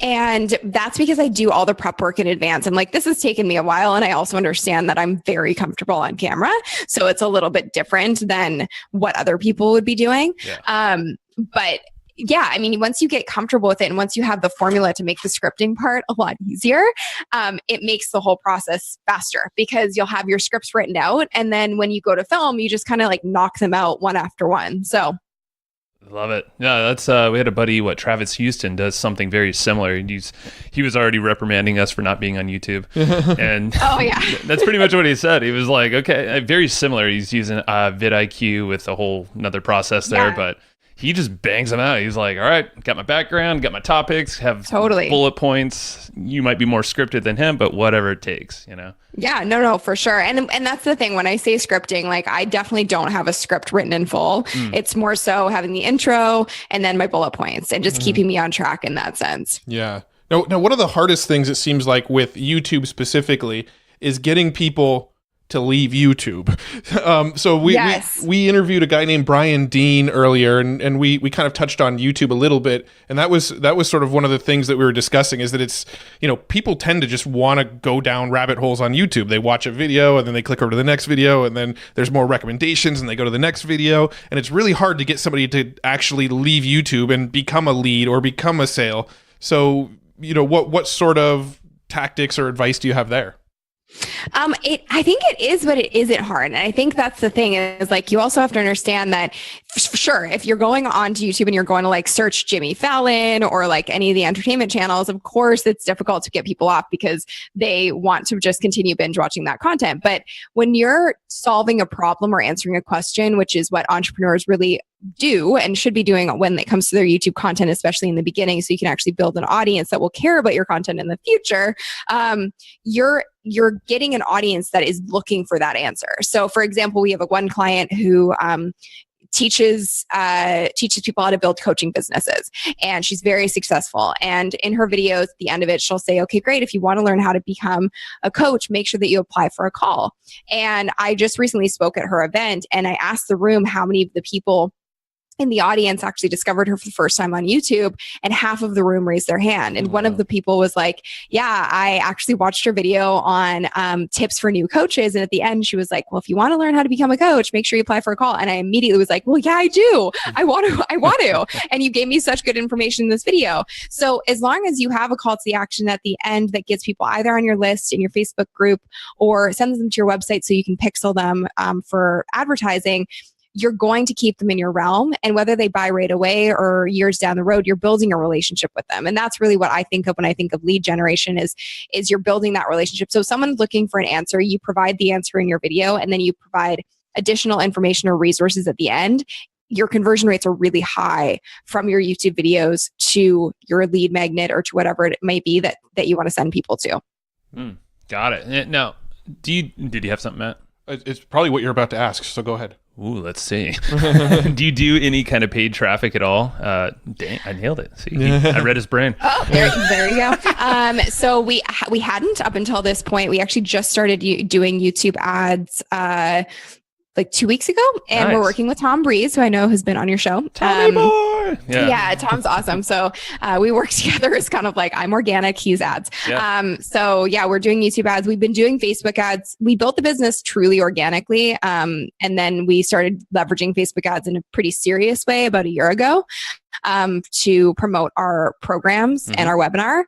And that's because I do all the prep work in advance. And like, this has taken me a while. And I also understand that I'm very comfortable on camera. So it's a little bit different than what other people would be doing. Yeah. But yeah, I mean, once you get comfortable with it and once you have the formula to make the scripting part a lot easier, it makes the whole process faster because you'll have your scripts written out. And then when you go to film, you just kind of like knock them out one after one. So love it. Yeah, that's we had a buddy, Travis Houston does something very similar. He was already reprimanding us for not being on YouTube. And oh yeah. That's pretty much what he said. He was like, okay, very similar. He's using vidIQ with a whole another process there, but he just bangs them out. He's like, all right, got my background, got my topics, have bullet points. You might be more scripted than him, but whatever it takes, you know? Yeah, no, for sure. And that's the thing. When I say scripting, like I definitely don't have a script written in full. It's more so having the intro and then my bullet points and just keeping me on track in that sense. Yeah. Now, one of the hardest things it seems like with YouTube specifically is getting people to leave YouTube. So we interviewed a guy named Brian Dean earlier, and we kind of touched on YouTube a little bit, and that was sort of one of the things that we were discussing is that it's, you know, people tend to just want to go down rabbit holes on YouTube. They watch a video and then they click over to the next video, and then there's more recommendations and they go to the next video, and it's really hard to get somebody to actually leave YouTube and become a lead or become a sale. So, you know, what sort of tactics or advice do you have there? I think it is, but it isn't hard. And I think that's the thing is like, you also have to understand that sure, if you're going on to YouTube and you're going to like search Jimmy Fallon or like any of the entertainment channels, of course it's difficult to get people off because they want to just continue binge watching that content. But when you're solving a problem or answering a question, which is what entrepreneurs really do and should be doing when it comes to their YouTube content, especially in the beginning, so you can actually build an audience that will care about your content in the future, you're getting an audience that is looking for that answer. So for example, we have one client who teaches people how to build coaching businesses, and she's very successful. And in her videos, at the end of it, she'll say, okay, great. If you want to learn how to become a coach, make sure that you apply for a call. And I just recently spoke at her event, and I asked the room how many of the people in the audience actually discovered her for the first time on YouTube, and half of the room raised their hand. And one of the people was like, yeah, I actually watched her video on tips for new coaches. And at the end, she was like, well, if you want to learn how to become a coach, make sure you apply for a call. And I immediately was like, well, yeah, I do. I want to. And you gave me such good information in this video. So as long as you have a call to the action at the end that gets people either on your list in your Facebook group or sends them to your website so you can pixel them for advertising, you're going to keep them in your realm. And whether they buy right away or years down the road, you're building a relationship with them. And that's really what I think of when I think of lead generation is you're building that relationship. So someone's looking for an answer, you provide the answer in your video, and then you provide additional information or resources at the end. Your conversion rates are really high from your YouTube videos to your lead magnet or to whatever it may be that you want to send people to. Got it. Now, did you have something, Matt? It's probably what you're about to ask, so go ahead. Ooh, let's see. Do you do any kind of paid traffic at all? Dang, I nailed it. See, I read his brain. Oh, there you go. So we hadn't up until this point. We actually just started doing YouTube ads like 2 weeks ago, and we're working with Tom Breeze, who I know has been on your show. Tommy boy. Yeah, Tom's awesome. So we work together as kind of like I'm organic, he's ads. Yeah. So yeah, we're doing YouTube ads. We've been doing Facebook ads. We built the business truly organically, and then we started leveraging Facebook ads in a pretty serious way about a year ago to promote our programs and our webinar.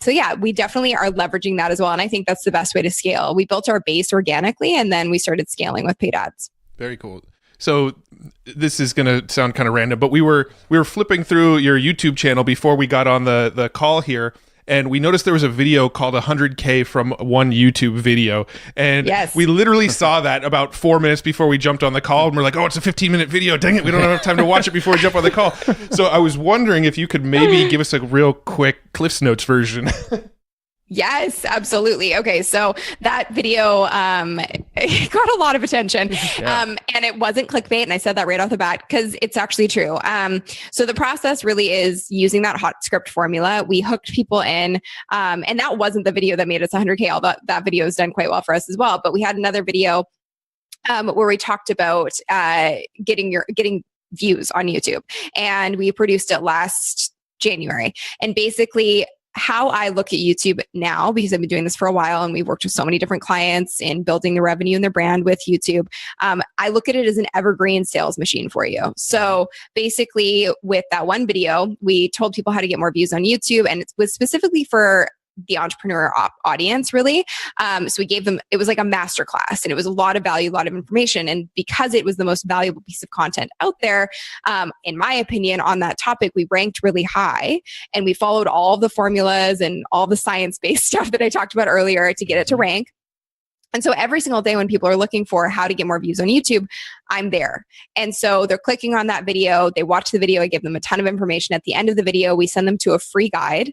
So yeah, we definitely are leveraging that as well. And I think that's the best way to scale. We built our base organically, and then we started scaling with paid ads. Very cool. So this is going to sound kind of random, but we were flipping through your YouTube channel before we got on the call here, and we noticed there was a video called 100K from one YouTube video. And we literally saw that about 4 minutes before we jumped on the call, and we're like, oh, it's a 15-minute video. Dang it, we don't have enough time to watch it before we jump on the call. So I was wondering if you could maybe give us a real quick Cliff's Notes version. Yes, absolutely. Okay, so that video it got a lot of attention, and it wasn't clickbait, and I said that right off the bat because it's actually true. So the process really is using that hot script formula. We hooked people in, and that wasn't the video that made us 100K, although that video has done quite well for us as well. But we had another video where we talked about getting views on YouTube, and we produced it last January, and basically how I look at YouTube now, because I've been doing this for a while and we've worked with so many different clients in building the revenue and their brand with YouTube, I look at it as an evergreen sales machine for you. So basically with that one video, we told people how to get more views on YouTube, and it was specifically for the entrepreneur audience, really. So we gave them, it was like a masterclass, and it was a lot of value, a lot of information. And because it was the most valuable piece of content out there, in my opinion, on that topic, we ranked really high, and we followed all of the formulas and all the science-based stuff that I talked about earlier to get it to rank. And so every single day when people are looking for how to get more views on YouTube, I'm there. And so they're clicking on that video, they watch the video, I give them a ton of information. At the end of the video, we send them to a free guide,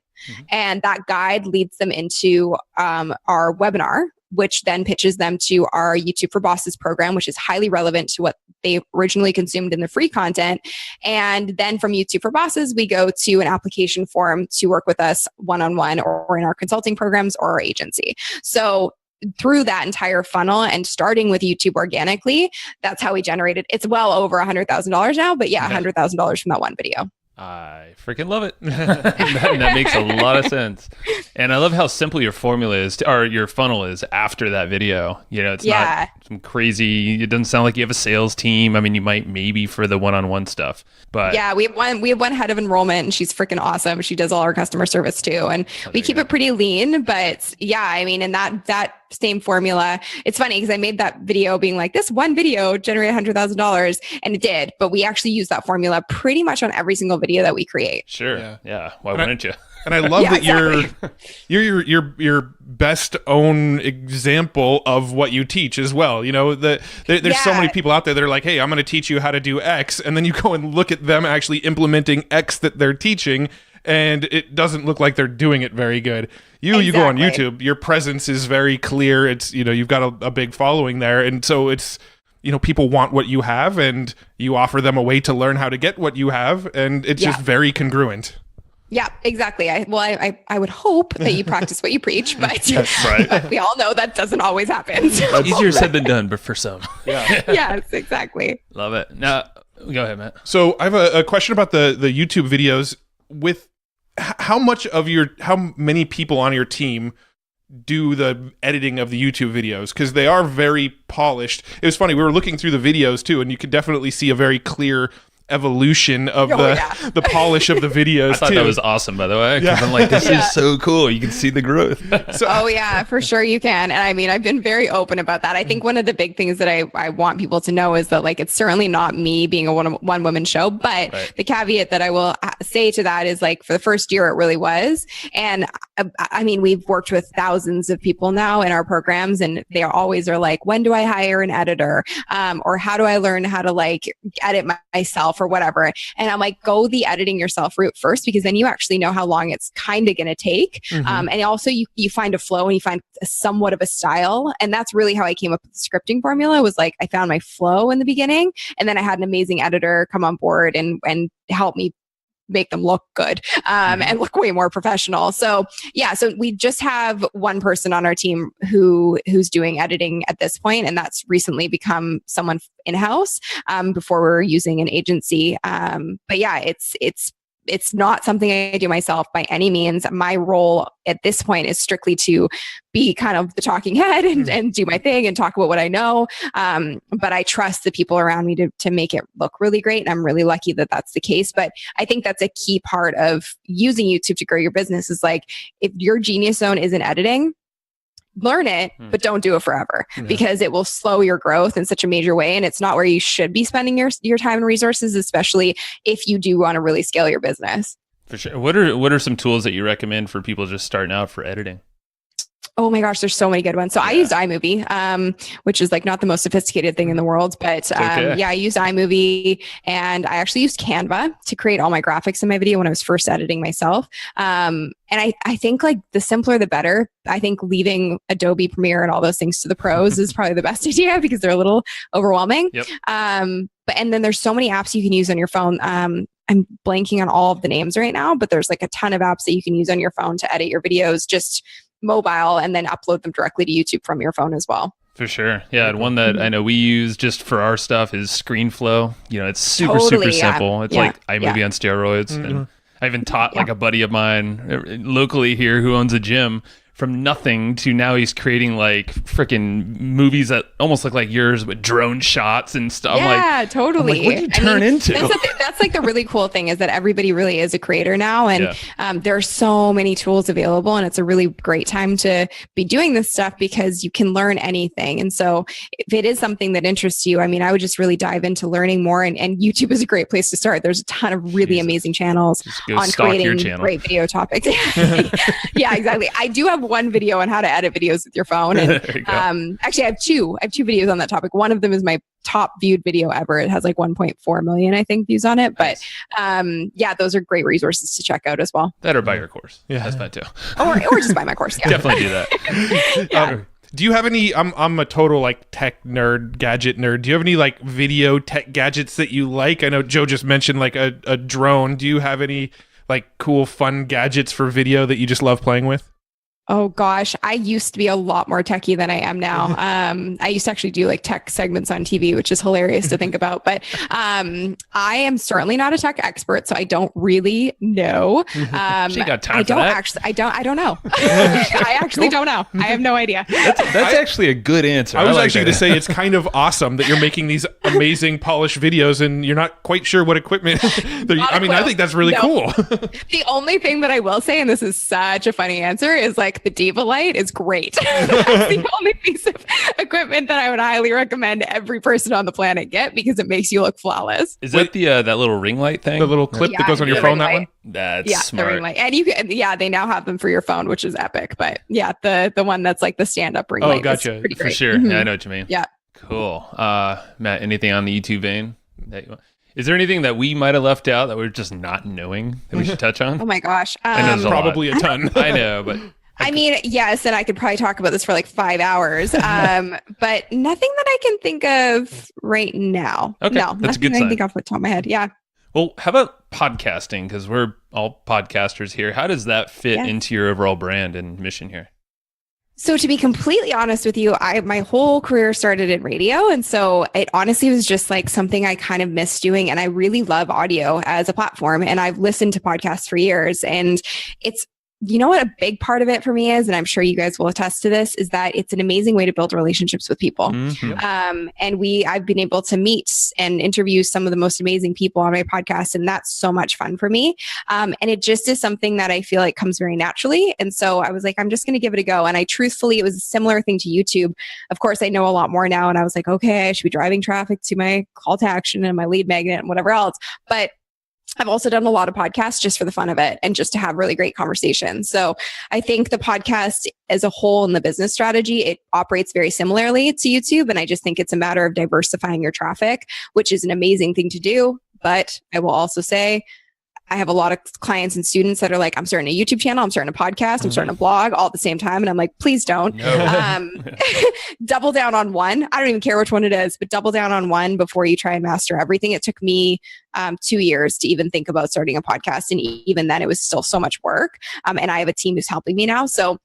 and that guide leads them into our webinar, which then pitches them to our YouTube for Bosses program, which is highly relevant to what they originally consumed in the free content. And then from YouTube for Bosses, we go to an application form to work with us one-on-one or in our consulting programs or our agency. So through that entire funnel, and starting with YouTube organically, that's how we generated. It's well over $100,000 now, but yeah, $100,000 from that one video. I freaking love it. that makes a lot of sense. And I love how simple your formula is, or your funnel is after that video. You know, it's not some crazy, it doesn't sound like you have a sales team. I mean, you might maybe for the one-on-one stuff, but yeah, we have one head of enrollment, and she's freaking awesome. She does all our customer service too. And we keep it pretty lean, but yeah, I mean, and that same formula. It's funny because I made that video being like, this one video generated $100,000, and it did, but we actually use that formula pretty much on every single video that we create. Sure. Yeah. Why wouldn't you? And I love that you're your best own example of what you teach as well. You know, there's so many people out there that are like, hey, I'm going to teach you how to do X. And then you go and look at them actually implementing X that they're teaching, and it doesn't look like they're doing it very good. You go on YouTube, your presence is very clear. It's, you know, you've got a big following there. And so it's, you know, people want what you have, and you offer them a way to learn how to get what you have. And it's just very congruent. Yeah, exactly. I would hope that you practice what you preach, but, but we all know that doesn't always happen. So. Easier said than done, but for some. Yes, exactly. Love it. Now, go ahead, Matt. So I have a question about the YouTube videos. With how many people on your team do the editing of the YouTube videos? Because they are very polished. It was funny, we were looking through the videos too, and you could definitely see a very clear evolution of the polish of the videos. I thought that was awesome, by the way, because I'm like, this is so cool. You can see the growth. For sure you can. And I mean, I've been very open about that. I think one of the big things that I want people to know is that, like, it's certainly not me being a one woman show, but the caveat that I will say to that is, like, for the first year, it really was. And I mean, we've worked with thousands of people now in our programs, and they always are like, when do I hire an editor? Or how do I learn how to, like, edit myself or whatever? And I'm like, go the editing yourself route first, because then you actually know how long it's kind of going to take. And also you find a flow, and you find somewhat of a style. And that's really how I came up with the scripting formula. Was like, I found my flow in the beginning, and then I had an amazing editor come on board and help me make them look good and look way more professional. So so we just have one person on our team who's doing editing at this point, and that's recently become someone in-house. Before we were using an agency. But yeah, it's not something I do myself by any means. My role at this point is strictly to be kind of the talking head and do my thing and talk about what I know. But I trust the people around me to make it look really great. And I'm really lucky that that's the case. But I think that's a key part of using YouTube to grow your business is, like, if your genius zone isn't editing, learn it, but don't do it forever, because it will slow your growth in such a major way. And it's not where you should be spending your time and resources, especially if you do want to really scale your business. For sure. What are some tools that you recommend for people just starting out for editing? Oh my gosh, there's so many good ones. So I used iMovie, which is, like, not the most sophisticated thing in the world, but I used iMovie, and I actually used Canva to create all my graphics in my video when I was first editing myself. And I think, like, the simpler, the better. I think leaving Adobe Premiere and all those things to the pros is probably the best idea, because they're a little overwhelming. And then there's so many apps you can use on your phone. I'm blanking on all of the names right now, but there's, like, a ton of apps that you can use on your phone to edit your videos, just mobile, and then upload them directly to YouTube from your phone as well. For sure. Yeah. And one that I know we use just for our stuff is ScreenFlow. You know, it's super simple. It's like iMovie on steroids. And I even taught like a buddy of mine locally here who owns a gym from nothing to now he's creating like freaking movies that almost look like yours with drone shots and stuff. Yeah, totally. What do you turn into? That's like the really cool thing is that everybody really is a creator now. And there are so many tools available, and it's a really great time to be doing this stuff because you can learn anything. And so if it is something that interests you, I mean, I would just really dive into learning more, and YouTube is a great place to start. There's a ton of really amazing channels on creating great video topics. Yeah, exactly. I do have one video on how to edit videos with your phone. And actually I have two videos on that topic. One of them is my top viewed video ever. It has like 1.4 million, I think, views on it. Nice. But those are great resources to check out as well. That or buy your course. Yeah, that's fine too. Or just buy my course. Yeah. Definitely do that. Do you have any, I'm a total like tech nerd, gadget nerd. Do you have any like video tech gadgets that you like? I know Joe just mentioned like a drone. Do you have any like cool, fun gadgets for video that you just love playing with? Oh gosh, I used to be a lot more techie than I am now. I used to actually do like tech segments on TV, which is hilarious to think about. But I am certainly not a tech expert, so I don't really know. She got time I for don't that. actually. I don't know. I actually don't know. I have no idea. That's actually a good answer. I was actually going to say it's kind of awesome that you're making these amazing polished videos and you're not quite sure what equipment. I think that's really cool. The only thing that I will say, and this is such a funny answer, is like the Diva light is great. That's the only piece of equipment that I would highly recommend every person on the planet get because it makes you look flawless. Is that that little ring light thing? The little clip that goes on your phone, that one? That's smart. The ring light. And you can, they now have them for your phone, which is epic. But yeah, the one that's like the stand-up ring light. Oh, gotcha. Is pretty great. For sure. Mm-hmm. Yeah, I know what you mean. Yeah. Cool. Matt, anything on the YouTube vein that you want? Is there anything that we might have left out that we're just not knowing that we should touch on? Oh my gosh. Probably a ton. I know, but... I mean, yes, and I could probably talk about this for like 5 hours, but nothing that I can think of right now. Okay, no, that's a good nothing I sign. can think off the top of my head. Yeah. Well, how about podcasting? Because we're all podcasters here. How does that fit into your overall brand and mission here? So to be completely honest with you, my whole career started in radio. And so it honestly was just like something I kind of missed doing. And I really love audio as a platform. And I've listened to podcasts for years. And it's, you know what a big part of it for me is, and I'm sure you guys will attest to this, is that it's an amazing way to build relationships with people. Mm-hmm. And I've been able to meet and interview some of the most amazing people on my podcast. And that's so much fun for me. And it just is something that I feel like comes very naturally. And so I was like, I'm just going to give it a go. And it was a similar thing to YouTube. Of course, I know a lot more now. And I was like, okay, I should be driving traffic to my call to action and my lead magnet and whatever else. But I've also done a lot of podcasts just for the fun of it and just to have really great conversations. So I think the podcast as a whole in the business strategy, it operates very similarly to YouTube. And I just think it's a matter of diversifying your traffic, which is an amazing thing to do. But I will also say, I have a lot of clients and students that are like, I'm starting a YouTube channel, I'm starting a podcast, I'm starting a blog all at the same time. And I'm like, please don't. No. Double down on one. I don't even care which one it is, but double down on one before you try and master everything. It took me 2 years to even think about starting a podcast. And even then it was still so much work. And I have a team who's helping me now. So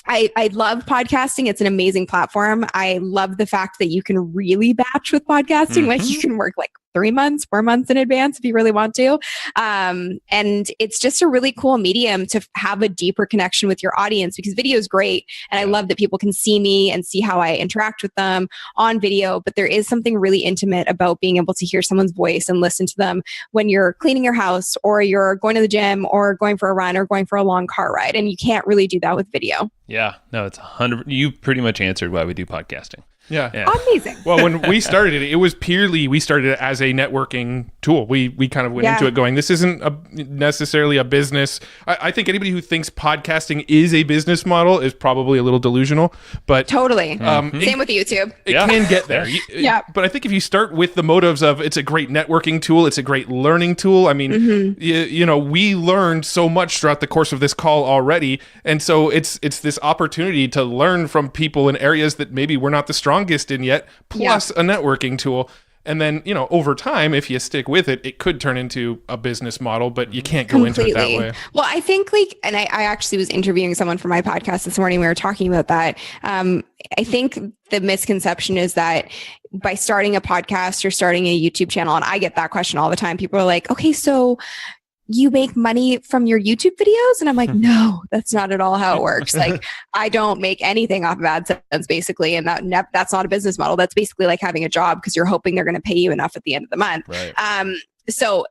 I love podcasting. It's an amazing platform. I love the fact that you can really batch with podcasting. Like you can work like 3 months, 4 months in advance if you really want to. And it's just a really cool medium to have a deeper connection with your audience because video is great. And I love that people can see me and see how I interact with them on video. But there is something really intimate about being able to hear someone's voice and listen to them when you're cleaning your house or you're going to the gym or going for a run or going for a long car ride. And you can't really do that with video. Yeah, no, it's 100. You pretty much answered why we do podcasting. Yeah. Amazing. Well, when we started it was purely, we started it as a networking tool. We kind of went into it going, this isn't necessarily a business. I think anybody who thinks podcasting is a business model is probably a little delusional, but totally. Same with YouTube. It can get there. But I think if you start with the motives of it's a great networking tool, it's a great learning tool. I mean, you know, we learned so much throughout the course of this call already. And so it's this opportunity to learn from people in areas that maybe we're not the strongest in yet, plus a networking tool. And then, you know, over time, if you stick with it, it could turn into a business model, but you can't go into it that way. Well, I think and I actually was interviewing someone for my podcast this morning. We were talking about that. I think the misconception is that by starting a podcast or starting a YouTube channel, and I get that question all the time. People are like, okay, so you make money from your YouTube videos? And I'm like, no, that's not at all how it works. Like, I don't make anything off of AdSense basically. And that's not a business model. That's basically like having a job because you're hoping they're going to pay you enough at the end of the month. Right. So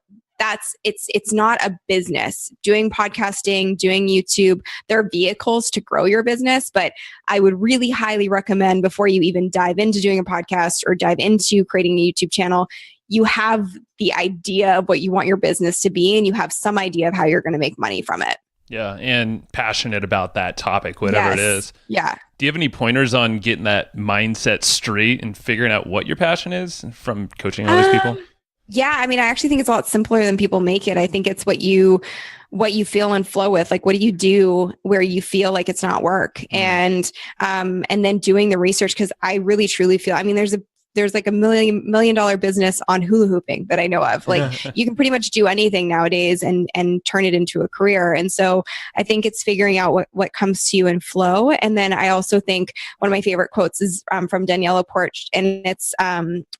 it's not a business. Doing podcasting, doing YouTube, they're vehicles to grow your business. But I would really highly recommend, before you even dive into doing a podcast or dive into creating a YouTube channel, you have the idea of what you want your business to be, and you have some idea of how you're going to make money from it. Yeah. And passionate about that topic, whatever it is. Yeah. Do you have any pointers on getting that mindset straight and figuring out what your passion is from coaching all these people? Yeah, I mean, I actually think it's a lot simpler than people make it. I think it's what you feel and flow with. Like, what do you do where you feel like it's not work? And then doing the research, because I really truly feel, I mean, there's like $1 million business on hula hooping that I know of. Like, you can pretty much do anything nowadays and turn it into a career. And so I think it's figuring out what comes to you in flow. And then I also think one of my favorite quotes is from Danielle Laporte, and it's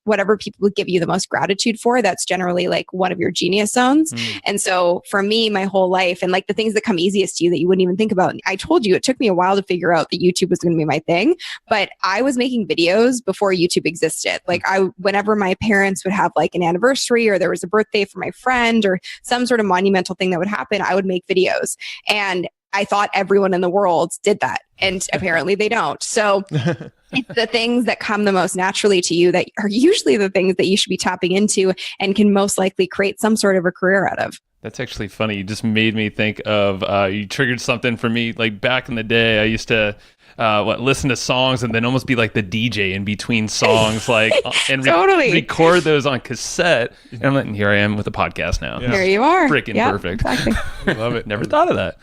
whatever people give you the most gratitude for, that's generally like one of your genius zones. And so for me, my whole life, and like the things that come easiest to you that you wouldn't even think about, I told you, it took me a while to figure out that YouTube was going to be my thing, but I was making videos before YouTube existed. Like, whenever my parents would have like an anniversary, or there was a birthday for my friend, or some sort of monumental thing that would happen, I would make videos. And I thought everyone in the world did that. And apparently they don't. So it's the things that come the most naturally to you that are usually the things that you should be tapping into and can most likely create some sort of a career out of. That's actually funny. You just made me think of, you triggered something for me. Like, back in the day, I used to listen to songs and then almost be like the DJ in between songs, like, and totally record those on cassette. And here I am with a podcast now. Yeah. Here you are. Freaking perfect. Exactly. I love it. Never thought of that.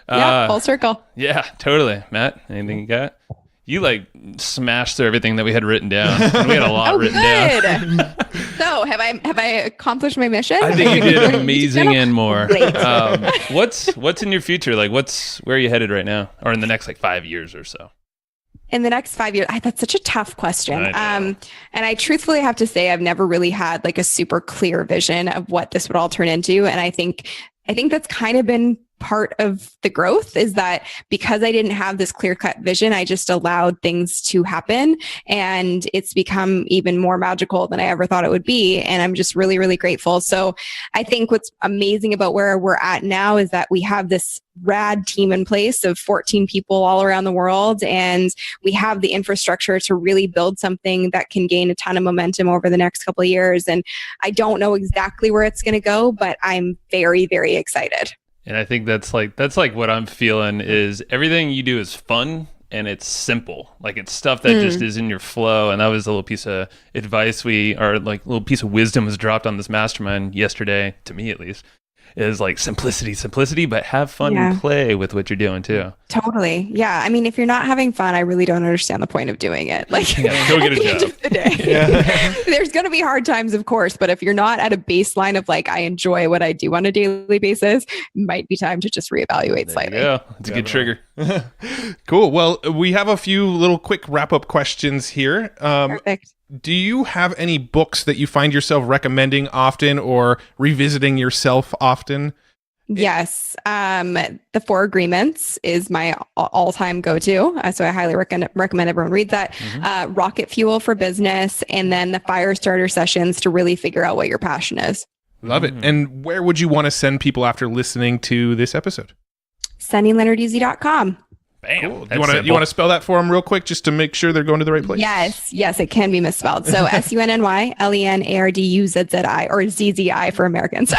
Yeah, full circle. Yeah, totally. Matt, anything you got? You like smashed through everything that we had written down. We had a lot written down. So have I accomplished my mission? I think you did amazing and more. What's in your future? Like, where are you headed right now, or in the next like 5 years or so? In the next 5 years, that's such a tough question. And I truthfully have to say, I've never really had like a super clear vision of what this would all turn into. And I think that's kind of been part of the growth, is that because I didn't have this clear-cut vision, I just allowed things to happen, and it's become even more magical than I ever thought it would be. And I'm just really, really grateful. So I think what's amazing about where we're at now is that we have this rad team in place of 14 people all around the world, and we have the infrastructure to really build something that can gain a ton of momentum over the next couple of years. And I don't know exactly where it's going to go, but I'm very, very excited. And I think that's like what I'm feeling is everything you do is fun and it's simple. Like, it's stuff that just is in your flow. And that was a little piece of advice like little piece of wisdom was dropped on this mastermind yesterday, to me at least. Is like simplicity, but have fun and play with what you're doing too. Totally. Yeah. I mean, if you're not having fun, I really don't understand the point of doing it. Like, go get a job. There's going to be hard times, of course, but if you're not at a baseline of like, I enjoy what I do on a daily basis, it might be time to just reevaluate slightly. Yeah, it's a good trigger. Cool. Well, we have a few little quick wrap-up questions here. Perfect. Do you have any books that you find yourself recommending often or revisiting yourself often? Yes. The 4 Agreements is my all-time go-to. So I highly recommend everyone read that. Rocket Fuel for Business, and then the Fire Starter Sessions to really figure out what your passion is. Love it. And where would you want to send people after listening to this episode? SunnyLenarduzzi.com. Bam. Cool. You want to spell that for them real quick just to make sure they're going to the right place? Yes, it can be misspelled. So SUNNYLENARDUZZI, or ZZI for Americans.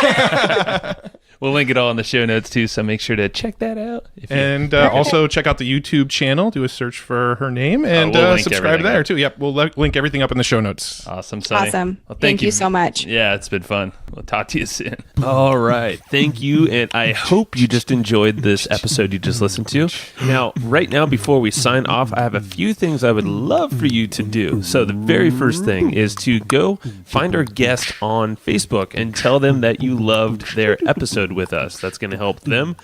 We'll link it all in the show notes too, so make sure to check that out. And also check out the YouTube channel. Do a search for her name and subscribe there too. Yep, we'll link everything up in the show notes. Awesome, Sunny. Awesome. Well, thank you so much. Yeah, it's been fun. We'll talk to you soon. All right. Thank you. And I hope you just enjoyed this episode you just listened to. Now, right now, before we sign off, I have a few things I would love for you to do. So the very first thing is to go find our guest on Facebook and tell them that you loved their episode with us. That's going to help them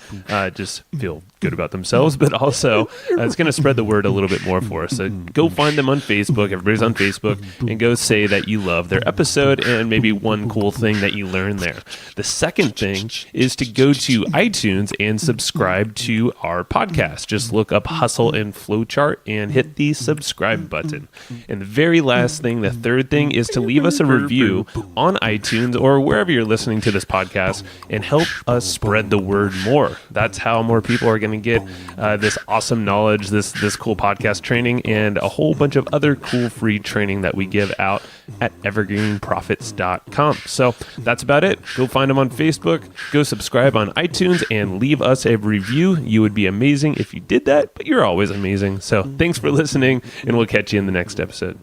just feel good about themselves, but also it's going to spread the word a little bit more for us. So go find them on Facebook. Everybody's on Facebook, and go say that you love their episode and maybe one cool thing that you learned there. The second thing is to go to iTunes and subscribe to our podcast. Just look up Hustle and Flowchart and hit the subscribe button. And the very last thing, the third thing, is to leave us a review on iTunes or wherever you're listening to this podcast and help us spread the word more. That's how more people are going to get this awesome knowledge, this cool podcast training, and a whole bunch of other cool free training that we give out at evergreenprofits.com. So that's about it. Go find them on Facebook, go subscribe on iTunes, and leave us a review. You would be amazing if you did that, but you're always amazing. So thanks for listening, and we'll catch you in the next episode.